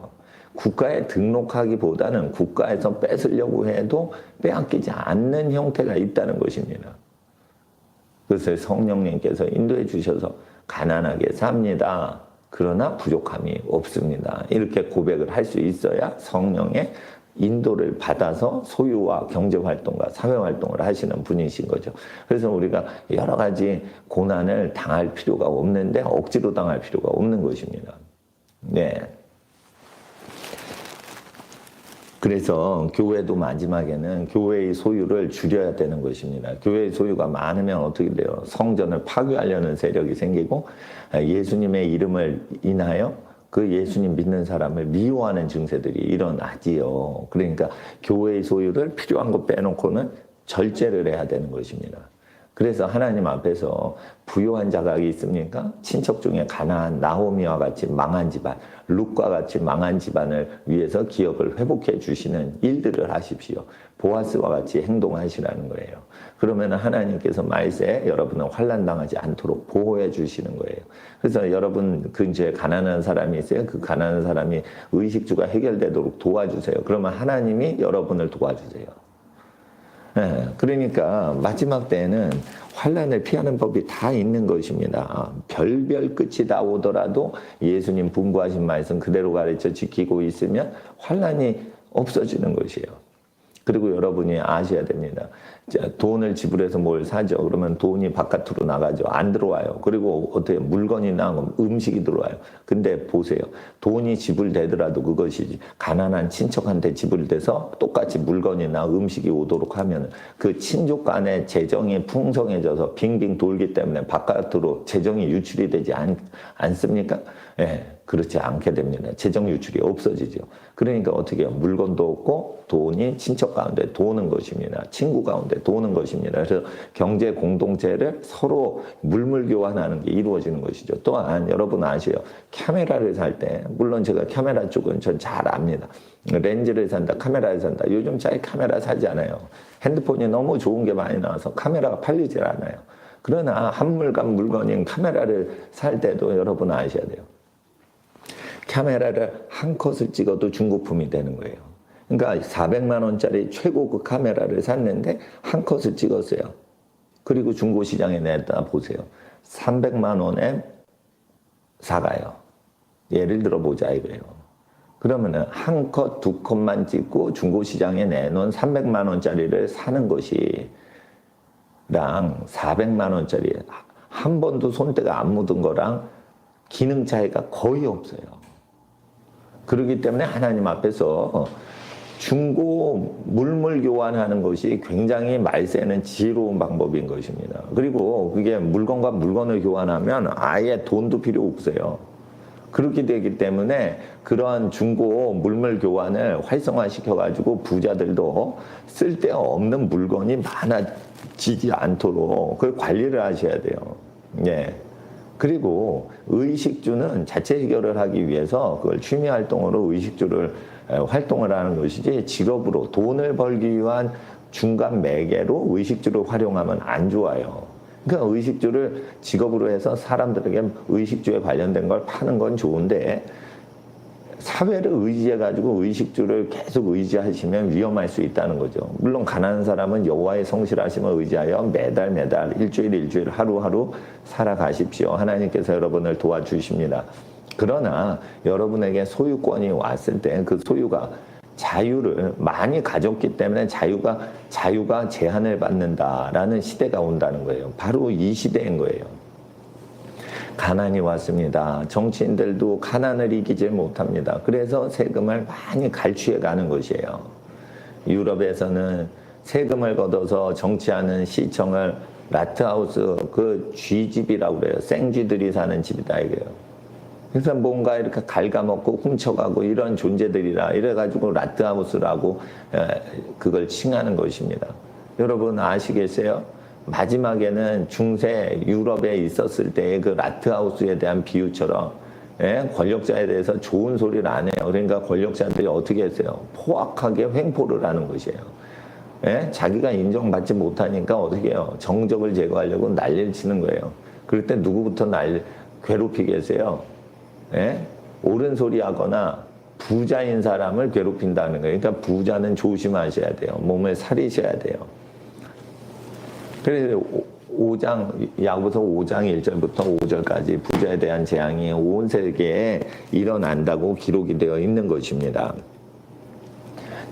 국가에 등록하기보다는 국가에서 뺏으려고 해도 빼앗기지 않는 형태가 있다는 것입니다. 그래서 성령님께서 인도해 주셔서 가난하게 삽니다. 그러나 부족함이 없습니다. 이렇게 고백을 할 수 있어야 성령의 인도를 받아서 소유와 경제활동과 사회활동을 하시는 분이신 거죠. 그래서 우리가 여러 가지 고난을 당할 필요가 없는데 억지로 당할 필요가 없는 것입니다. 네. 그래서 교회도 마지막에는 교회의 소유를 줄여야 되는 것입니다. 교회의 소유가 많으면 어떻게 돼요? 성전을 파괴하려는 세력이 생기고 예수님의 이름을 인하여 그 예수님 믿는 사람을 미워하는 증세들이 일어나지요. 그러니까 교회의 소유를 필요한 거 빼놓고는 절제를 해야 되는 것입니다. 그래서 하나님 앞에서 부요한 자각이 있습니까? 친척 중에 가난한 나오미와 같이 망한 집안, 룻과 같이 망한 집안을 위해서 기업을 회복해 주시는 일들을 하십시오. 보아스와 같이 행동하시라는 거예요. 그러면 하나님께서 말세에 여러분은 환난당하지 않도록 보호해 주시는 거예요. 그래서 여러분 근처에 가난한 사람이 있어요. 그 가난한 사람이 의식주가 해결되도록 도와주세요. 그러면 하나님이 여러분을 도와주세요. 네, 그러니까 마지막 때에는 환난을 피하는 법이 다 있는 것입니다. 별별 끝이 다 오더라도 예수님 분부하신 말씀 그대로 가르쳐 지키고 있으면 환난이 없어지는 것이에요. 그리고 여러분이 아셔야 됩니다. 돈을 지불해서 뭘 사죠. 그러면 돈이 바깥으로 나가죠. 안 들어와요. 그리고 어떻게 물건이 나오면 음식이 들어와요. 근데 보세요. 돈이 지불되더라도 그것이 가난한 친척한테 지불돼서 똑같이 물건이나 음식이 오도록 하면 그 친족 간의 재정이 풍성해져서 빙빙 돌기 때문에 바깥으로 재정이 유출이 되지 않습니까? 예, 그렇지 않게 됩니다. 재정 유출이 없어지죠. 그러니까 어떻게 해요? 물건도 없고 돈이 친척 가운데 도는 것입니다. 친구 가운데 도는 것입니다. 그래서 경제 공동체를 서로 물물 교환하는 게 이루어지는 것이죠. 또한 여러분 아시요? 카메라를 살 때, 물론 제가 카메라 쪽은 전 잘 압니다. 렌즈를 산다, 카메라를 산다. 요즘 잘 카메라 사지 않아요. 핸드폰이 너무 좋은 게 많이 나와서 카메라가 팔리질 않아요. 그러나 한물간 물건인 카메라를 살 때도 여러분 아셔야 돼요. 카메라를 한 컷을 찍어도 중고품이 되는 거예요. 그러니까 400만 원짜리 최고급 카메라를 샀는데 한 컷을 찍었어요. 그리고 중고시장에 내다 보세요. 300만 원에 사가요. 예를 들어 보자 이거예요. 그러면은 한 컷, 두 컷만 찍고 중고시장에 내놓은 300만 원짜리를 사는 것이 400만 원짜리 한 번도 손때가 안 묻은 거랑 기능 차이가 거의 없어요. 그렇기 때문에 하나님 앞에서 중고 물물 교환하는 것이 굉장히 말세는 지혜로운 방법인 것입니다. 그리고 그게 물건과 물건을 교환하면 아예 돈도 필요 없어요. 그렇게 되기 때문에 그런 중고 물물 교환을 활성화시켜 가지고 부자들도 쓸데없는 물건이 많아지지 않도록 그걸 관리를 하셔야 돼요. 예. 그리고 의식주는 자체 해결을 하기 위해서 그걸 취미 활동으로 의식주를 활동을 하는 것이지 직업으로 돈을 벌기 위한 중간 매개로 의식주를 활용하면 안 좋아요. 그러니까 의식주를 직업으로 해서 사람들에게 의식주에 관련된 걸 파는 건 좋은데 사회를 의지해가지고 의식주를 계속 의지하시면 위험할 수 있다는 거죠. 물론 가난한 사람은 여호와의 성실하심을 의지하여 매달 일주일 하루하루 살아가십시오. 하나님께서 여러분을 도와주십니다. 그러나 여러분에게 소유권이 왔을 때 그 소유가 자유를 많이 가졌기 때문에 자유가 제한을 받는다라는 시대가 온다는 거예요. 바로 이 시대인 거예요. 가난이 왔습니다. 정치인들도 가난을 이기지 못합니다. 그래서 세금을 많이 갈취해 가는 것이에요. 유럽에서는 세금을 걷어서 정치하는 시청을 라트하우스 그 쥐집이라고 그래요. 생쥐들이 사는 집이다 이거예요. 그래서 뭔가 이렇게 갉아먹고 훔쳐가고 이런 존재들이라 이래가지고 라트하우스라고 그걸 칭하는 것입니다. 여러분 아시겠어요? 마지막에는 중세 유럽에 있었을 때의 그 라트하우스에 대한 비유처럼 권력자에 대해서 좋은 소리를 안 해요. 그러니까 권력자들이 어떻게 했어요? 포악하게 횡포를 하는 것이에요. 자기가 인정받지 못하니까 어떻게 해요? 정적을 제거하려고 난리를 치는 거예요. 그럴 때 누구부터 괴롭히겠어요? 옳은 소리 하거나 부자인 사람을 괴롭힌다는 거예요. 그러니까 부자는 조심하셔야 돼요. 몸을 사리셔야 돼요. 그래서 야고보서 5장 1절부터 5절까지 부자에 대한 재앙이 온 세계에 일어난다고 기록이 되어 있는 것입니다.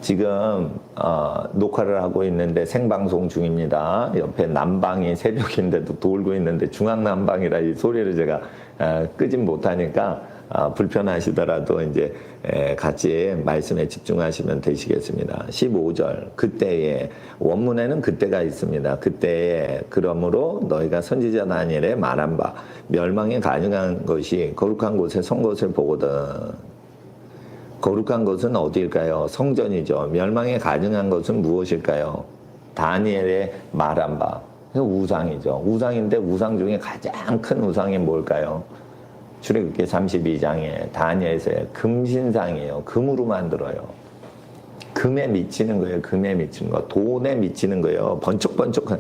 지금 녹화를 하고 있는데 생방송 중입니다. 옆에 난방이 새벽인데도 돌고 있는데 중앙난방이라 이 소리를 제가 끄진 못하니까 불편하시더라도 이제 같이 말씀에 집중하시면 되시겠습니다. 15절 그때에 원문에는 그때가 있습니다. 그때에 그러므로 너희가 선지자 다니엘의 말한 바 멸망이 가능한 것이 거룩한 곳에 선 것을 보거든. 거룩한 것은 어디일까요? 성전이죠. 멸망이 가능한 것은 무엇일까요? 다니엘의 말한 바 우상이죠. 우상인데 우상 중에 가장 큰 우상이 뭘까요? 출애굽기 32장에 다니엘서의 금신상이에요. 금으로 만들어요. 금에 미치는 거예요. 금에 미치는 거. 돈에 미치는 거예요. 번쩍번쩍한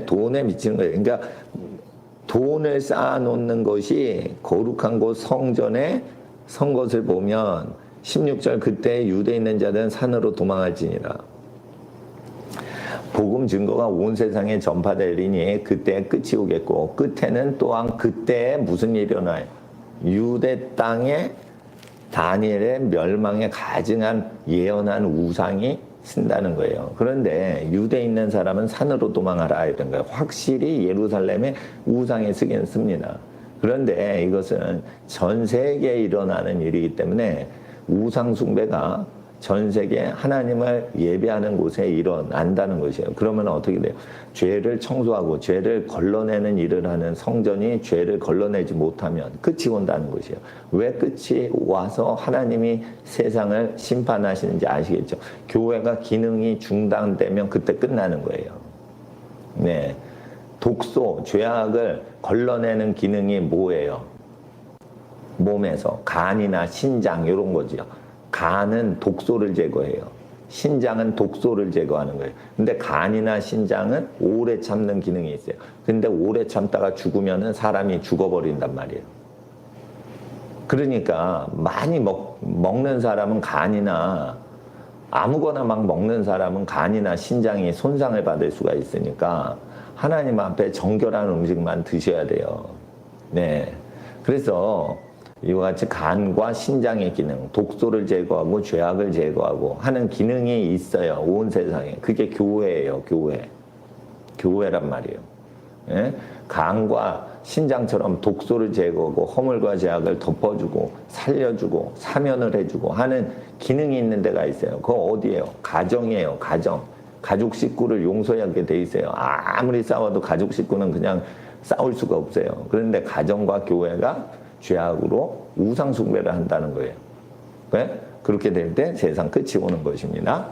돈에 미치는 거예요. 그러니까 돈을 쌓아놓는 것이 거룩한 곳 성전에 선 것을 보면 16절 그때 유대에 있는 자들은 산으로 도망할지니라. 복음 증거가 온 세상에 전파되리니 그때 끝이 오겠고 끝에는 또한 그때 무슨 일이 일어나요? 유대 땅에 다니엘의 멸망에 가증한 예언한 우상이 쓴다는 거예요. 그런데 유대에 있는 사람은 산으로 도망하라 이런 거예요. 확실히 예루살렘에 우상이 쓰긴 씁니다. 그런데 이것은 전 세계에 일어나는 일이기 때문에 우상 숭배가 전 세계 하나님을 예배하는 곳에 일어난다는 것이에요. 그러면 어떻게 돼요? 죄를 청소하고 죄를 걸러내는 일을 하는 성전이 죄를 걸러내지 못하면 끝이 온다는 것이에요. 왜 끝이 와서 하나님이 세상을 심판하시는지 아시겠죠? 교회가 기능이 중단되면 그때 끝나는 거예요. 네, 독소, 죄악을 걸러내는 기능이 뭐예요? 몸에서 간이나 신장 이런 거죠. 간은 독소를 제거해요. 신장은 독소를 제거하는 거예요. 근데 간이나 신장은 오래 참는 기능이 있어요. 근데 오래 참다가 죽으면은 사람이 죽어버린단 말이에요. 그러니까 많이 먹는 사람은 간이나 아무거나 막 먹는 사람은 간이나 신장이 손상을 받을 수가 있으니까 하나님 앞에 정결한 음식만 드셔야 돼요. 네. 그래서 이와 같이 간과 신장의 기능, 독소를 제거하고 죄악을 제거하고 하는 기능이 있어요. 온 세상에. 그게 교회예요, 교회. 교회란 말이에요. 예? 간과 신장처럼 독소를 제거하고 허물과 제약을 덮어주고 살려주고 사면을 해주고 하는 기능이 있는 데가 있어요. 그거 어디예요? 가정이에요. 가정. 가족 식구를 용서하게 돼 있어요. 아무리 싸워도 가족 식구는 그냥 싸울 수가 없어요. 그런데 가정과 교회가 죄악으로 우상 숭배를 한다는 거예요. 왜? 그렇게 될 때 세상 끝이 오는 것입니다.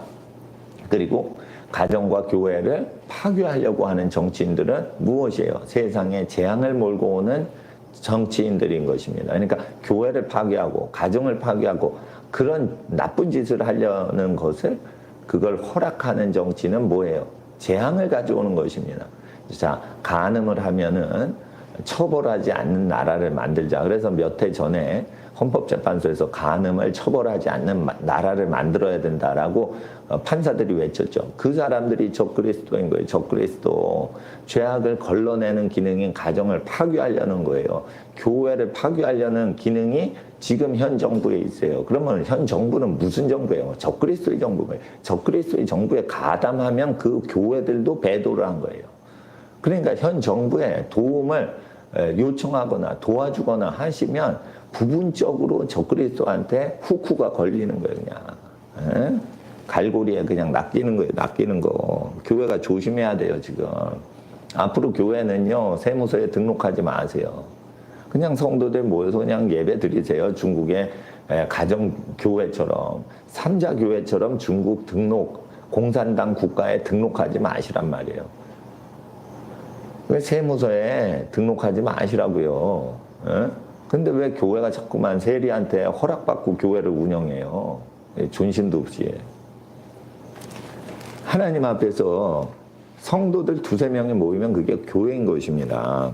그리고 가정과 교회를 파괴하려고 하는 정치인들은 무엇이에요? 세상에 재앙을 몰고 오는 정치인들인 것입니다. 그러니까 교회를 파괴하고 가정을 파괴하고 그런 나쁜 짓을 하려는 것을 그걸 허락하는 정치는 뭐예요? 재앙을 가져오는 것입니다. 자, 간음을 하면은 처벌하지 않는 나라를 만들자. 그래서 몇 해 전에 헌법재판소에서 간음을 처벌하지 않는 나라를 만들어야 된다라고 판사들이 외쳤죠. 그 사람들이 적그리스도인 거예요. 적그리스도. 죄악을 걸러내는 기능인 가정을 파괴하려는 거예요. 교회를 파괴하려는 기능이 지금 현 정부에 있어요. 그러면 현 정부는 무슨 정부예요? 적그리스도의 정부예요. 적그리스도의 정부에 가담하면 그 교회들도 배도를 한 거예요. 그러니까 현 정부에 도움을 요청하거나 도와주거나 하시면 부분적으로 적그리스도한테 후쿠가 걸리는 거예요. 그냥 에? 갈고리에 그냥 낚이는 거예요. 낚이는 거. 교회가 조심해야 돼요. 지금 앞으로 교회는요 세무서에 등록하지 마세요. 그냥 성도들 모여서 그냥 예배 드리세요. 중국의 가정교회처럼 삼자교회처럼 중국 등록 공산당 국가에 등록하지 마시란 말이에요. 왜 세무서에 등록하지 마시라고요. 에? 근데 왜 교회가 자꾸만 세리한테 허락받고 교회를 운영해요? 존심도 없이. 하나님 앞에서 성도들 두세 명이 모이면 그게 교회인 것입니다.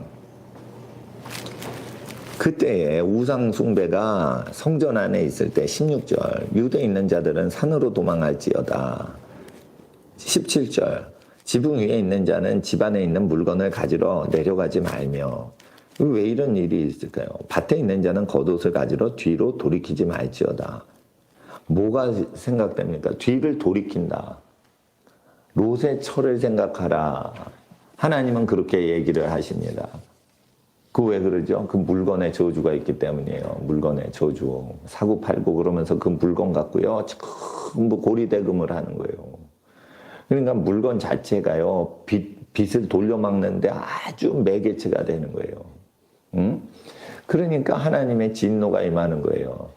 그때에 우상 숭배가 성전 안에 있을 때 16절 유대에 있는 자들은 산으로 도망할지어다. 17절 지붕 위에 있는 자는 집 안에 있는 물건을 가지러 내려가지 말며. 왜 이런 일이 있을까요? 밭에 있는 자는 겉옷을 가지러 뒤로 돌이키지 말지어다. 뭐가 생각됩니까? 뒤를 돌이킨다. 롯의 철을 생각하라. 하나님은 그렇게 얘기를 하십니다. 그 왜 그러죠? 그 물건에 저주가 있기 때문이에요. 물건에 저주. 사고 팔고 그러면서 그 물건 갖고요. 전부 고리대금을 하는 거예요. 그러니까 물건 자체가요. 빚을 돌려막는데 아주 매개체가 되는 거예요. 응? 그러니까 하나님의 진노가 임하는 거예요.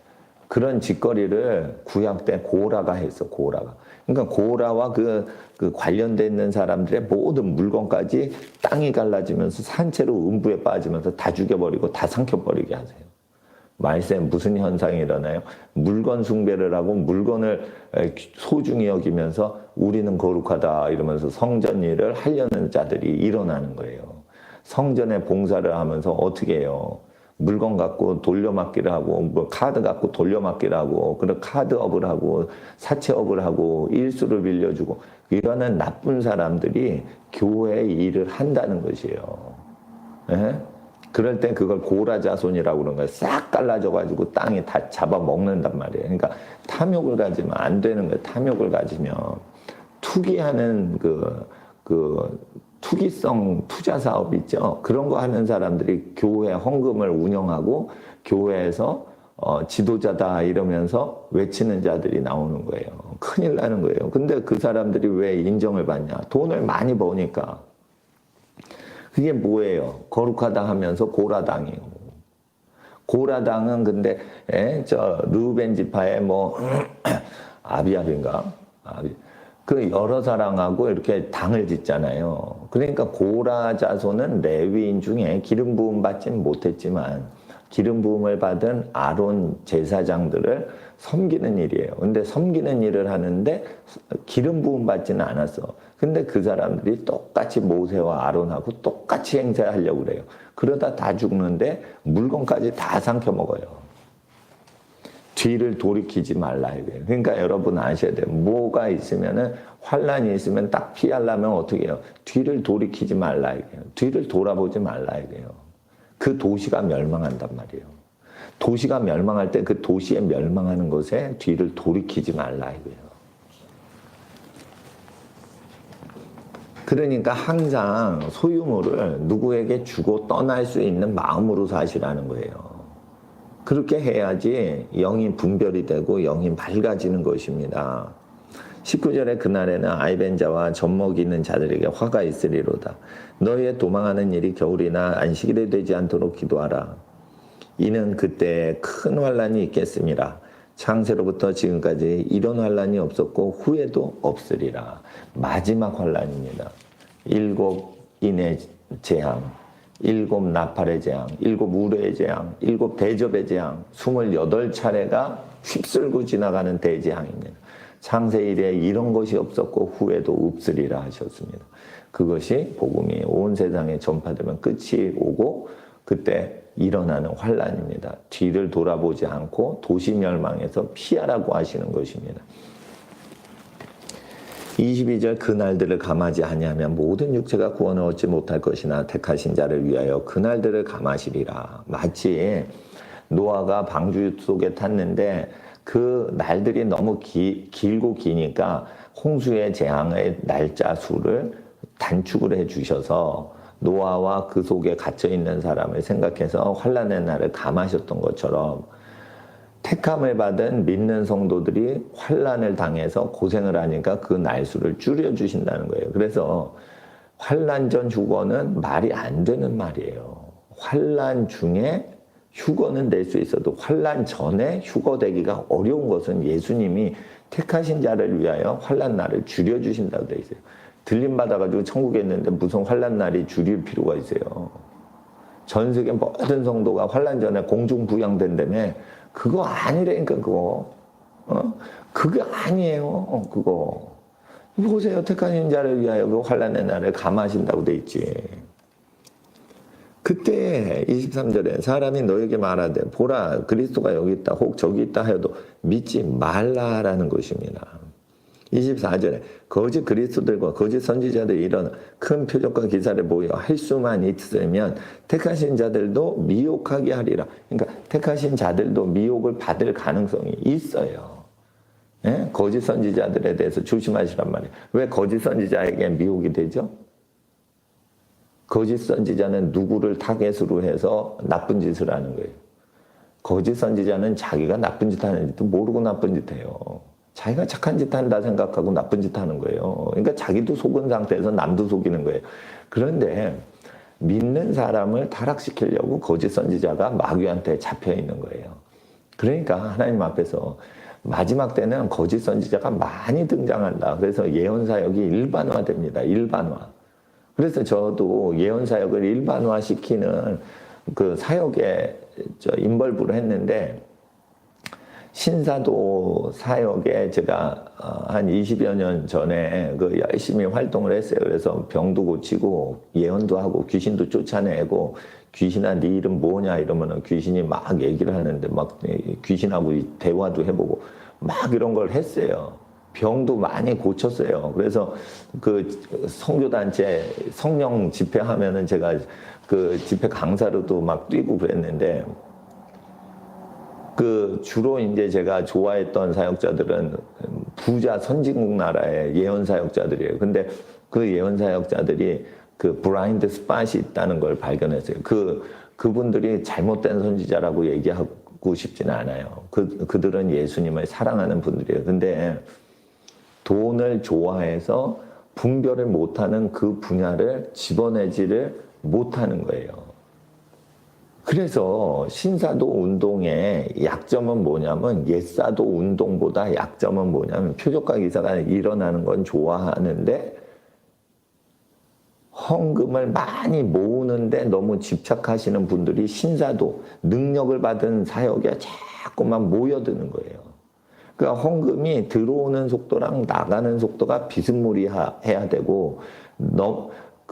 그런 짓거리를 구약 때 고라가 했어. 고라가. 그러니까 고라와 그 관련돼 있는 사람들의 모든 물건까지 땅이 갈라지면서 산채로 음부에 빠지면서 다 죽여버리고 다 삼켜버리게 하세요. 말세 무슨 현상이 일어나요? 물건 숭배를 하고 물건을 소중히 여기면서 우리는 거룩하다 이러면서 성전 일을 하려는 자들이 일어나는 거예요. 성전에 봉사를 하면서 어떻게 해요? 물건 갖고 돌려막기를 하고 뭐 카드 갖고 돌려막기를 하고 그런 카드업을 하고 사채업을 하고 일수를 빌려주고 이러는 나쁜 사람들이 교회 일을 한다는 것이에요. 예? 그럴 때 그걸 고라자손이라고 그러는 거예요. 싹 갈라져가지고 땅이 다 잡아먹는단 말이에요. 그러니까 탐욕을 가지면 안 되는 거예요. 탐욕을 가지면 투기하는 투기성 투자 사업 있죠. 그런 거 하는 사람들이 교회 헌금을 운영하고 교회에서 지도자다 이러면서 외치는 자들이 나오는 거예요. 큰일 나는 거예요. 근데 그 사람들이 왜 인정을 받냐? 돈을 많이 버니까. 그게 뭐예요? 거룩하다 하면서 고라당이에요. 고라당은 근데 르우벤 지파의 아비압인가? 그 여러 사람하고 이렇게 당을 짓잖아요. 그러니까 고라 자손은 레위인 중에 기름 부음 받지는 못했지만 기름 부음을 받은 아론 제사장들을 섬기는 일이에요. 근데 섬기는 일을 하는데 기름 부음 받지는 않았어. 근데 그 사람들이 똑같이 모세와 아론하고 똑같이 행세하려고 그래요. 그러다 다 죽는데 물건까지 다 삼켜 먹어요. 뒤를 돌이키지 말라 이거예요. 그러니까 여러분 아셔야 돼요. 뭐가 있으면은 환란이 있으면 딱 피하려면 어떻게 해요? 뒤를 돌이키지 말라 이거예요. 뒤를 돌아보지 말라 이거예요. 그 도시가 멸망한단 말이에요. 도시가 멸망할 때 그 도시에 멸망하는 것에 뒤를 돌이키지 말라 이거예요. 그러니까 항상 소유물을 누구에게 주고 떠날 수 있는 마음으로 사시라는 거예요. 그렇게 해야지 영이 분별이 되고 영이 맑아지는 것입니다. 19절에 그날에는 아이벤자와 젖먹이는 자들에게 화가 있으리로다. 너희의 도망하는 일이 겨울이나 안식일에 되지 않도록 기도하라. 이는 그때 큰 환란이 있겠습니다. 창세로부터 지금까지 이런 환란이 없었고 후에도 없으리라. 마지막 환란입니다. 7 인의 재앙, 7 나팔의 재앙, 7 우레의 재앙, 7 대접의 재앙, 28차례가 휩쓸고 지나가는 대재앙입니다. 창세 이래 이런 것이 없었고 후에도 없으리라 하셨습니다. 그것이 복음이 온 세상에 전파되면 끝이 오고 그때 일어나는 환란입니다. 뒤를 돌아보지 않고 도시 멸망에서 피하라고 하시는 것입니다. 22절 그날들을 감하지 아니하면 모든 육체가 구원을 얻지 못할 것이나 택하신 자를 위하여 그날들을 감하시리라. 마치 노아가 방주 속에 탔는데 그 날들이 너무 길고 기니까 홍수의 재앙의 날짜 수를 단축을 해 주셔서 노아와 그 속에 갇혀 있는 사람을 생각해서 환란의 날을 감하셨던 것처럼 택함을 받은 믿는 성도들이 환란을 당해서 고생을 하니까 그 날수를 줄여주신다는 거예요. 그래서 환란 전 휴거는 말이 안 되는 말이에요. 환란 중에 휴거는 낼 수 있어도 환란 전에 휴거되기가 어려운 것은 예수님이 택하신 자를 위하여 환란 날을 줄여주신다고 되어 있어요. 들림 받아가지고 천국에 있는데 무슨 환란 날이 줄일 필요가 있어요. 전 세계 모든 성도가 환란 전에 공중부양된다며 그거 아니라니까 그거. 그게 아니에요. 그거. 보세요. 택하신 자를 위하여 그 환란의 날을 감하신다고 돼 있지. 그때 23절에 사람이 너에게 말하되 보라 그리스도가 여기 있다 혹 저기 있다 하여도 믿지 말라라는 것입니다. 24절에 거짓 그리스도들과 거짓 선지자들이 일어나 큰 표적과 기사를 보여 할 수만 있으면 택하신 자들도 미혹하게 하리라. 그러니까 택하신 자들도 미혹을 받을 가능성이 있어요. 예? 거짓 선지자들에 대해서 조심하시란 말이에요. 왜 거짓 선지자에게 미혹이 되죠? 거짓 선지자는 누구를 타겟으로 해서 나쁜 짓을 하는 거예요. 거짓 선지자는 자기가 나쁜 짓 하는지도 모르고 나쁜 짓 해요. 자기가 착한 짓 한다 생각하고 나쁜 짓 하는 거예요. 그러니까 자기도 속은 상태에서 남도 속이는 거예요. 그런데 믿는 사람을 타락시키려고 거짓 선지자가 마귀한테 잡혀 있는 거예요. 그러니까 하나님 앞에서 마지막 때는 거짓 선지자가 많이 등장한다. 그래서 예언 사역이 일반화됩니다. 일반화. 그래서 저도 예언 사역을 일반화시키는 그 사역에 인벌브를 했는데 신사도 사역에 제가 한 20여 년 전에 그 열심히 활동을 했어요. 그래서 병도 고치고 예언도 하고 귀신도 쫓아내고 귀신아 네 이름 뭐냐 이러면은 귀신이 막 얘기를 하는데 막 귀신하고 대화도 해보고 막 이런 걸 했어요. 병도 많이 고쳤어요. 그래서 그 선교단체 성령 집회하면은 제가 그 집회 강사로도 막 뛰고 그랬는데 그 주로 이제 제가 좋아했던 사역자들은 부자 선진국 나라의 예언 사역자들이에요. 근데 그 예언 사역자들이 그 블라인드 스팟이 있다는 걸 발견했어요. 그분들이 잘못된 선지자라고 얘기하고 싶지는 않아요. 그들은 예수님을 사랑하는 분들이에요. 근데 돈을 좋아해서 분별을 못하는 그 분야를 집어내지를 못하는 거예요. 그래서 신사도 운동의 약점은 뭐냐면 옛사도 운동보다 약점은 뭐냐면 표적과 기사가 일어나는 건 좋아하는데 헌금을 많이 모으는데 너무 집착하시는 분들이 신사도 능력을 받은 사역에 자꾸만 모여드는 거예요. 그러니까 헌금이 들어오는 속도랑 나가는 속도가 비스무리해야 되고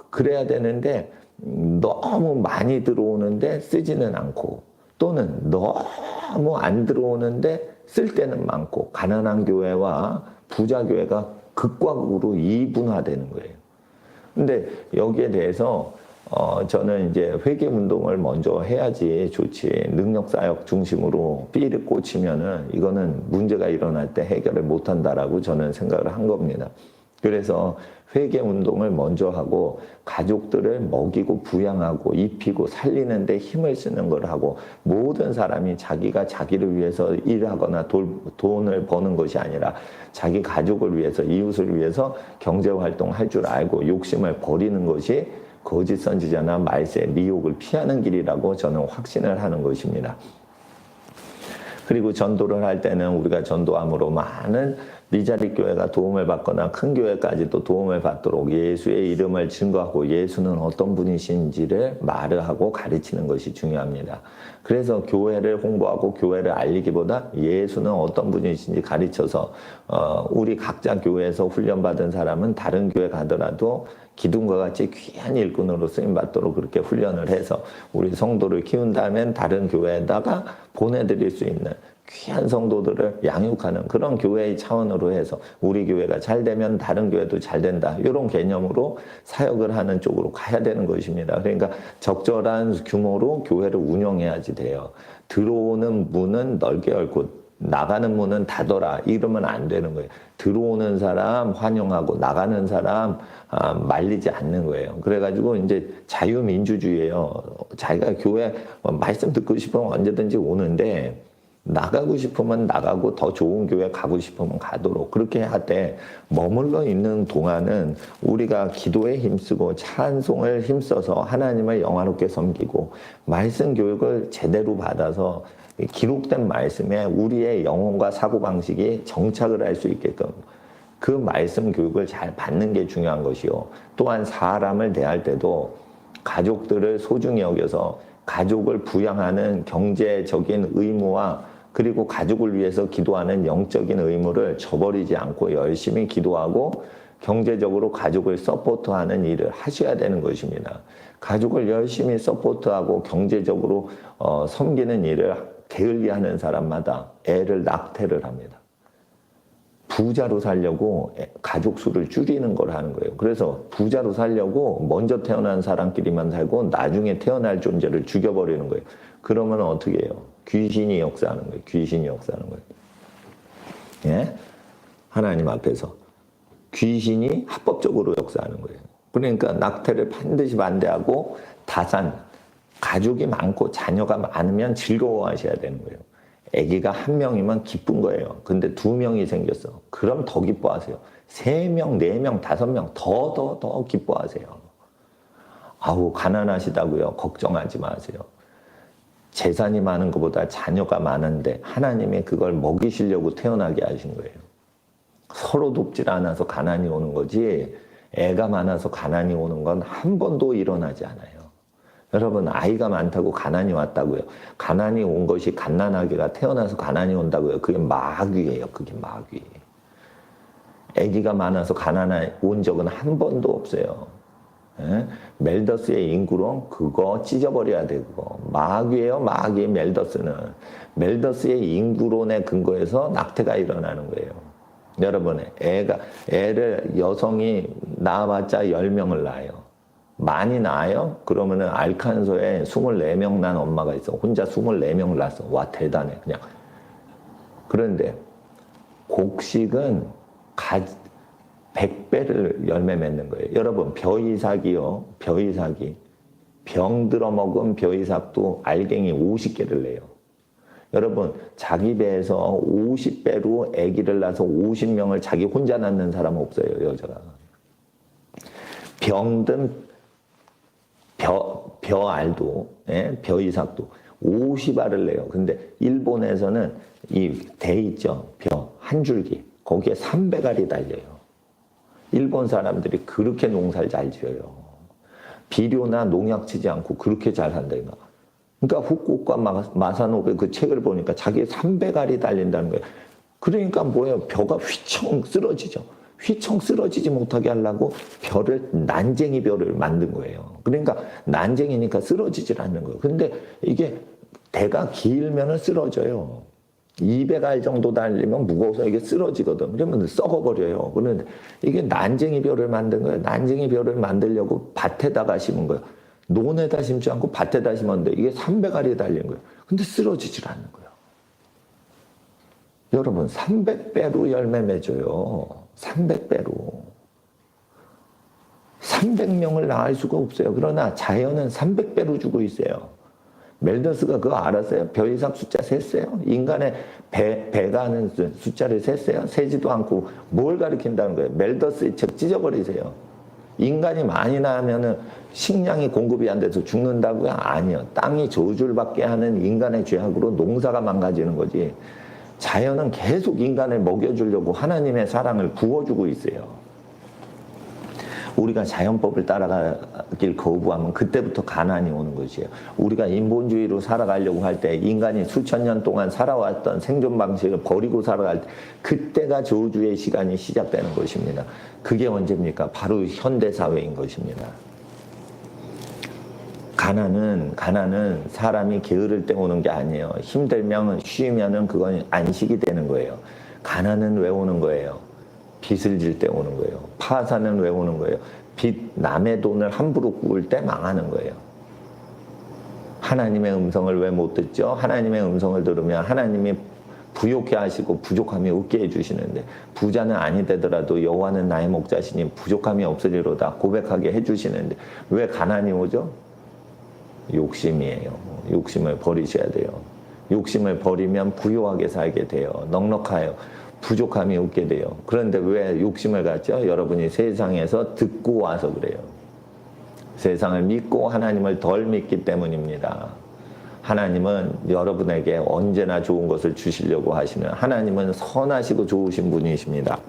그래야 되는데 너무 많이 들어오는데 쓰지는 않고 또는 너무 안 들어오는데 쓸 때는 많고 가난한 교회와 부자 교회가 극과 극으로 이분화되는 거예요. 근데 여기에 대해서 저는 이제 회개 운동을 먼저 해야지 좋지. 능력 사역 중심으로 삐를 꽂히면은 이거는 문제가 일어날 때 해결을 못 한다라고 저는 생각을 한 겁니다. 그래서 회개 운동을 먼저 하고 가족들을 먹이고 부양하고 입히고 살리는 데 힘을 쓰는 걸 하고, 모든 사람이 자기가 자기를 위해서 일하거나 돈을 버는 것이 아니라 자기 가족을 위해서, 이웃을 위해서 경제활동할 줄 알고 욕심을 버리는 것이 거짓 선지자나 말세, 미혹을 피하는 길이라고 저는 확신을 하는 것입니다. 그리고 전도를 할 때는 우리가 전도함으로 많은 미자립 교회가 도움을 받거나 큰 교회까지도 도움을 받도록 예수의 이름을 증거하고 예수는 어떤 분이신지를 말하고 가르치는 것이 중요합니다. 그래서 교회를 홍보하고 교회를 알리기보다 예수는 어떤 분이신지 가르쳐서 우리 각자 교회에서 훈련받은 사람은 다른 교회 가더라도 기둥과 같이 귀한 일꾼으로 쓰임받도록 그렇게 훈련을 해서 우리 성도를 키운다면 다른 교회에다가 보내드릴 수 있는 귀한 성도들을 양육하는 그런 교회의 차원으로 해서 우리 교회가 잘 되면 다른 교회도 잘 된다, 이런 개념으로 사역을 하는 쪽으로 가야 되는 것입니다. 그러니까 적절한 규모로 교회를 운영해야지 돼요. 들어오는 문은 넓게 열고 나가는 문은 닫아라, 이러면 안 되는 거예요. 들어오는 사람 환영하고 나가는 사람 말리지 않는 거예요. 그래가지고 이제 자유민주주의예요. 자기가 교회 말씀 듣고 싶으면 언제든지 오는데 나가고 싶으면 나가고 더 좋은 교회 가고 싶으면 가도록 그렇게 하되, 머물러 있는 동안은 우리가 기도에 힘쓰고 찬송을 힘써서 하나님을 영화롭게 섬기고 말씀 교육을 제대로 받아서 기록된 말씀에 우리의 영혼과 사고방식이 정착을 할 수 있게끔 그 말씀 교육을 잘 받는 게 중요한 것이요. 또한 사람을 대할 때도 가족들을 소중히 여겨서 가족을 부양하는 경제적인 의무와 그리고 가족을 위해서 기도하는 영적인 의무를 저버리지 않고 열심히 기도하고 경제적으로 가족을 서포트하는 일을 하셔야 되는 것입니다. 가족을 열심히 서포트하고 경제적으로 섬기는 일을 게을리하는 사람마다 애를 낙태를 합니다. 부자로 살려고 가족 수를 줄이는 걸 하는 거예요. 그래서 부자로 살려고 먼저 태어난 사람끼리만 살고 나중에 태어날 존재를 죽여버리는 거예요. 그러면 어떻게 해요? 귀신이 역사하는 거예요. 귀신이 역사하는 거예요. 예? 하나님 앞에서 귀신이 합법적으로 역사하는 거예요. 그러니까 낙태를 반드시 반대하고 다산, 가족이 많고 자녀가 많으면 즐거워하셔야 되는 거예요. 아기가 한 명이면 기쁜 거예요. 근데 2명이 생겼어. 그럼 더 기뻐하세요. 3명, 4명, 5명 더 기뻐하세요. 아우, 가난하시다고요? 걱정하지 마세요. 재산이 많은 것보다 자녀가 많은데 하나님이 그걸 먹이시려고 태어나게 하신 거예요. 서로 돕질 않아서 가난이 오는 거지, 애가 많아서 가난이 오는 건 한 번도 일어나지 않아요. 여러분, 아이가 많다고 가난이 왔다고요? 가난이 온 것이 갓난아기가 태어나서 가난이 온다고요? 그게 마귀예요. 그게 마귀. 아기가 많아서 가난이 온 적은 한 번도 없어요. 예? 멜더스의 인구론 그거 찢어버려야 되고, 마귀예요. 마귀. 멜더스는 멜더스의 인구론에 근거해서 낙태가 일어나는 거예요. 여러분, 애를 여성이 낳아봤자 10명을 낳아요. 많이 낳아요? 그러면은 알칸소에 24명 난 엄마가 있어. 혼자 24명을 낳았어. 와, 대단해. 그냥. 그런데 곡식은 100배를 열매 맺는 거예요. 여러분, 벼이삭이요. 벼이삭이. 병 들어먹은 벼이삭도 알갱이 50개를 내요. 여러분, 자기 배에서 50배로 아기를 낳아서 50명을 자기 혼자 낳는 사람 없어요, 여자가. 병든 벼알도, 예? 벼이삭도 50알을 내요. 근데 일본에서는 이 대 있죠. 벼, 한 줄기. 거기에 300알이 달려요. 일본 사람들이 그렇게 농사를 잘 지어요. 비료나 농약 치지 않고 그렇게 잘 한다니까. 그러니까 후쿠오카 마사노베 그 책을 보니까 자기의 300알이 달린다는 거예요. 그러니까 뭐예요? 벼가 휘청 쓰러지죠. 휘청 쓰러지지 못하게 하려고 난쟁이 벼를 만든 거예요. 그러니까 난쟁이니까 쓰러지질 않는 거예요. 근데 이게 대가 길면은 쓰러져요. 200알 정도 달리면 무거워서 이게 쓰러지거든. 그러면 썩어버려요. 그런데 이게 난쟁이 벼를 만든 거예요. 난쟁이 벼를 만들려고 밭에다가 심은 거예요. 논에다 심지 않고 밭에다 심었는데 이게 300알이 달린 거예요. 근데 쓰러지질 않는 거예요. 여러분, 300배로 열매 맺어요. 300배로. 300명을 낳을 수가 없어요. 그러나 자연은 300배로 주고 있어요. 멜더스가 그거 알았어요? 별 이상 숫자 셌어요? 인간의 배가 하는 숫자를 셌어요? 세지도 않고 뭘 가리킨다는 거예요? 멜더스의 책 찢어버리세요. 인간이 많이 나면은 식량이 공급이 안 돼서 죽는다고요? 아니요. 땅이 저주를 받게 하는 인간의 죄악으로 농사가 망가지는 거지. 자연은 계속 인간을 먹여주려고 하나님의 사랑을 부어주고 있어요. 우리가 자연법을 따라가길 거부하면 그때부터 가난이 오는 것이에요. 우리가 인본주의로 살아가려고 할 때 인간이 수천 년 동안 살아왔던 생존 방식을 버리고 살아갈 때 그때가 저주의 시간이 시작되는 것입니다. 그게 언제입니까? 바로 현대사회인 것입니다. 가난은 사람이 게으를 때 오는 게 아니에요. 힘들면 쉬면은 그건 안식이 되는 거예요. 가난은 왜 오는 거예요? 빚을 질 때 오는 거예요. 파산은 왜 오는 거예요? 남의 돈을 함부로 구울 때 망하는 거예요. 하나님의 음성을 왜 못 듣죠? 하나님의 음성을 들으면 하나님이 부욕해 하시고 부족함이 없게 해주시는데, 부자는 아니 되더라도 여호와는 나의 목자시니 부족함이 없으리로다 고백하게 해주시는데 왜 가난이 오죠? 욕심이에요. 욕심을 버리셔야 돼요. 욕심을 버리면 부유하게 살게 돼요. 넉넉해요. 부족함이 없게 돼요. 그런데 왜 욕심을 갖죠? 여러분이 세상에서 듣고 와서 그래요. 세상을 믿고 하나님을 덜 믿기 때문입니다. 하나님은 여러분에게 언제나 좋은 것을 주시려고 하시는, 하나님은 선하시고 좋으신 분이십니다.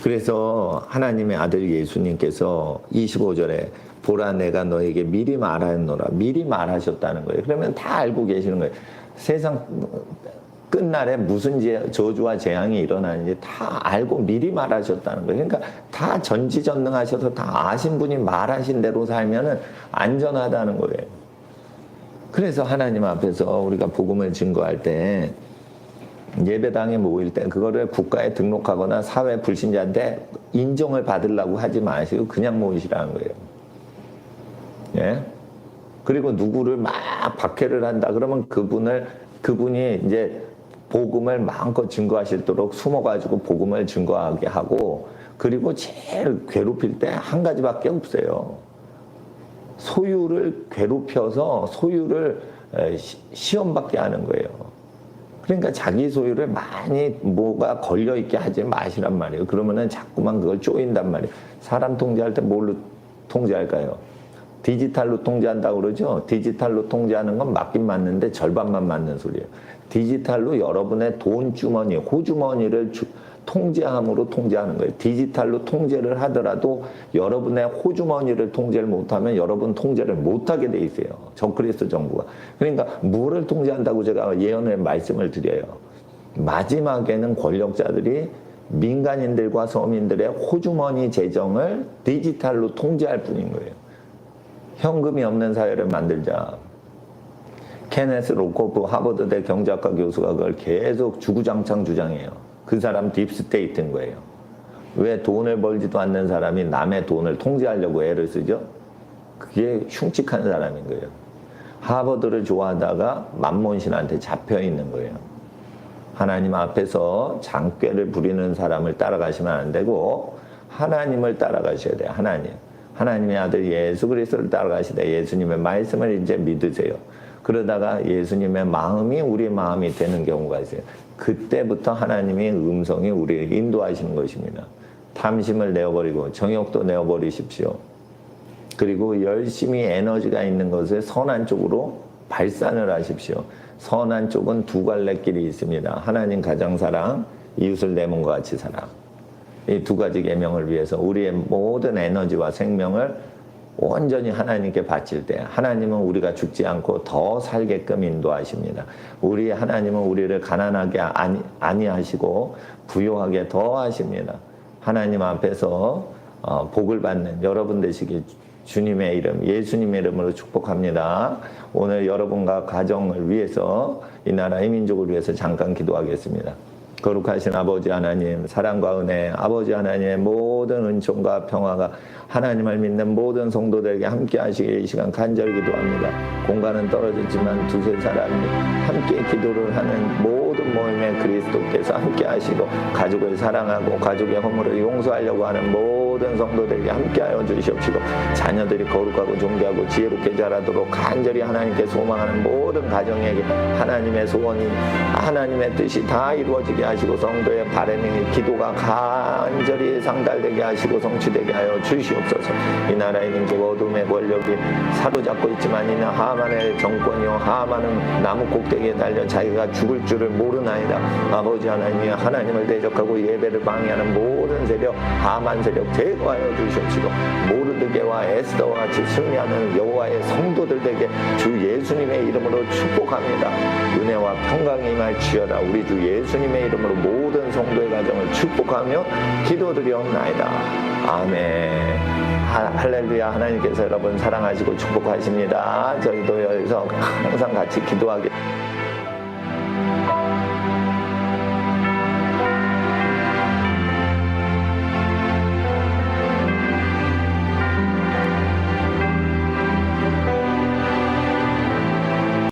그래서 하나님의 아들 예수님께서 25절에 보라 내가 너에게 미리 말하였노라. 미리 말하셨다는 거예요. 그러면 다 알고 계시는 거예요. 세상 끝날에 무슨 저주와 재앙이 일어나는지 다 알고 미리 말하셨다는 거예요. 그러니까 다 전지전능하셔서 다 아신 분이 말하신 대로 살면은 안전하다는 거예요. 그래서 하나님 앞에서 우리가 복음을 증거할 때, 예배당에 모일 때 그거를 국가에 등록하거나 사회 불신자인데 인정을 받으려고 하지 마시고 그냥 모이시라는 거예요. 예? 그리고 누구를 막 박해를 한다 그러면 그분이 이제 복음을 마음껏 증거하시도록 숨어가지고 복음을 증거하게 하고, 그리고 제일 괴롭힐 때 한 가지밖에 없어요. 소유를 괴롭혀서 소유를 시험받게 하는 거예요. 그러니까 자기 소유를 많이 뭐가 걸려있게 하지 마시란 말이에요. 그러면은 자꾸만 그걸 쪼인단 말이에요. 사람 통제할 때 뭘로 통제할까요? 디지털로 통제한다고 그러죠? 디지털로 통제하는 건 맞긴 맞는데 절반만 맞는 소리예요. 디지털로 여러분의 돈 주머니, 호주머니를 통제함으로 통제하는 거예요. 디지털로 통제를 하더라도 여러분의 호주머니를 통제를 못하면 여러분 통제를 못하게 돼 있어요. 적그리스도 정부가. 그러니까 뭐를 통제한다고 제가 예언의 말씀을 드려요. 마지막에는 권력자들이 민간인들과 서민들의 호주머니 재정을 디지털로 통제할 뿐인 거예요. 현금이 없는 사회를 만들자. 케네스 로코프 하버드대 경제학과 교수가 그걸 계속 주구장창 주장해요. 그 사람 딥스테이트인 거예요. 왜 돈을 벌지도 않는 사람이 남의 돈을 통제하려고 애를 쓰죠? 그게 흉측한 사람인 거예요. 하버드를 좋아하다가 만몬신한테 잡혀 있는 거예요. 하나님 앞에서 장꾀를 부리는 사람을 따라가시면 안 되고 하나님을 따라가셔야 돼요. 하나님의 아들 예수 그리스도를 따라가시되 예수님의 말씀을 이제 믿으세요. 그러다가 예수님의 마음이 우리의 마음이 되는 경우가 있어요. 그때부터 하나님의 음성이 우리를 인도하시는 것입니다. 탐심을 내어버리고 정욕도 내어버리십시오. 그리고 열심히 에너지가 있는 것을 선한 쪽으로 발산을 하십시오. 선한 쪽은 두 갈래 길이 있습니다. 하나님 가장 사랑, 이웃을 내 몸과 같이 사랑. 이 두 가지 계명을 위해서 우리의 모든 에너지와 생명을 온전히 하나님께 바칠 때 하나님은 우리가 죽지 않고 더 살게끔 인도하십니다. 우리 하나님은 우리를 가난하게 아니하시고 부유하게 더 하십니다. 하나님 앞에서 복을 받는 여러분 되시길 주님의 이름, 예수님의 이름으로 축복합니다. 오늘 여러분과 가정을 위해서, 이 나라 이 민족을 위해서 잠깐 기도하겠습니다. 거룩하신 아버지 하나님, 사랑과 은혜, 아버지 하나님의 모든 은총과 평화가 하나님을 믿는 모든 성도들에게 함께 하시길 이 시간 간절히 기도합니다. 공간은 떨어졌지만 두세 사람이 함께 기도를 하는 모든 모임에 그리스도께서 함께 하시고 가족을 사랑하고 가족의 허물을 용서하려고 하는 모든 성도들에게 함께하여 주시옵시고 자녀들이 거룩하고 존귀하고 지혜롭게 자라도록 간절히 하나님께 소망하는 모든 가정에게 하나님의 소원이 하나님의 뜻이 다 이루어지게 하시고 성도의 바람이 기도가 간절히 상달되게 하시고 성취되게 하여 주시옵소서. 이 나라의 민족 어둠의 권력이 사로잡고 있지만 이는 하만의 정권이요 하만은 나무 꼭대기에 달려 자기가 죽을 줄을 모르나이다. 아버지 하나님이 하나님을 대적하고 예배를 방해하는 모든 세력 하만 세력 제거하여 주시옵시고 모르드게와 에스더와 같이 승리하는 여호와의 성도들에게 주 예수님의 이름으로 축복합니다. 은혜와 평강이 임할지어다. 우리 주 예수님의 이름으로 모든 성도의 가정을 축복하며 기도드리옵나이다. 아멘. 할렐루야. 하나님께서 여러분 사랑하시고 축복하십니다. 저희도 여기서 항상 같이 기도하게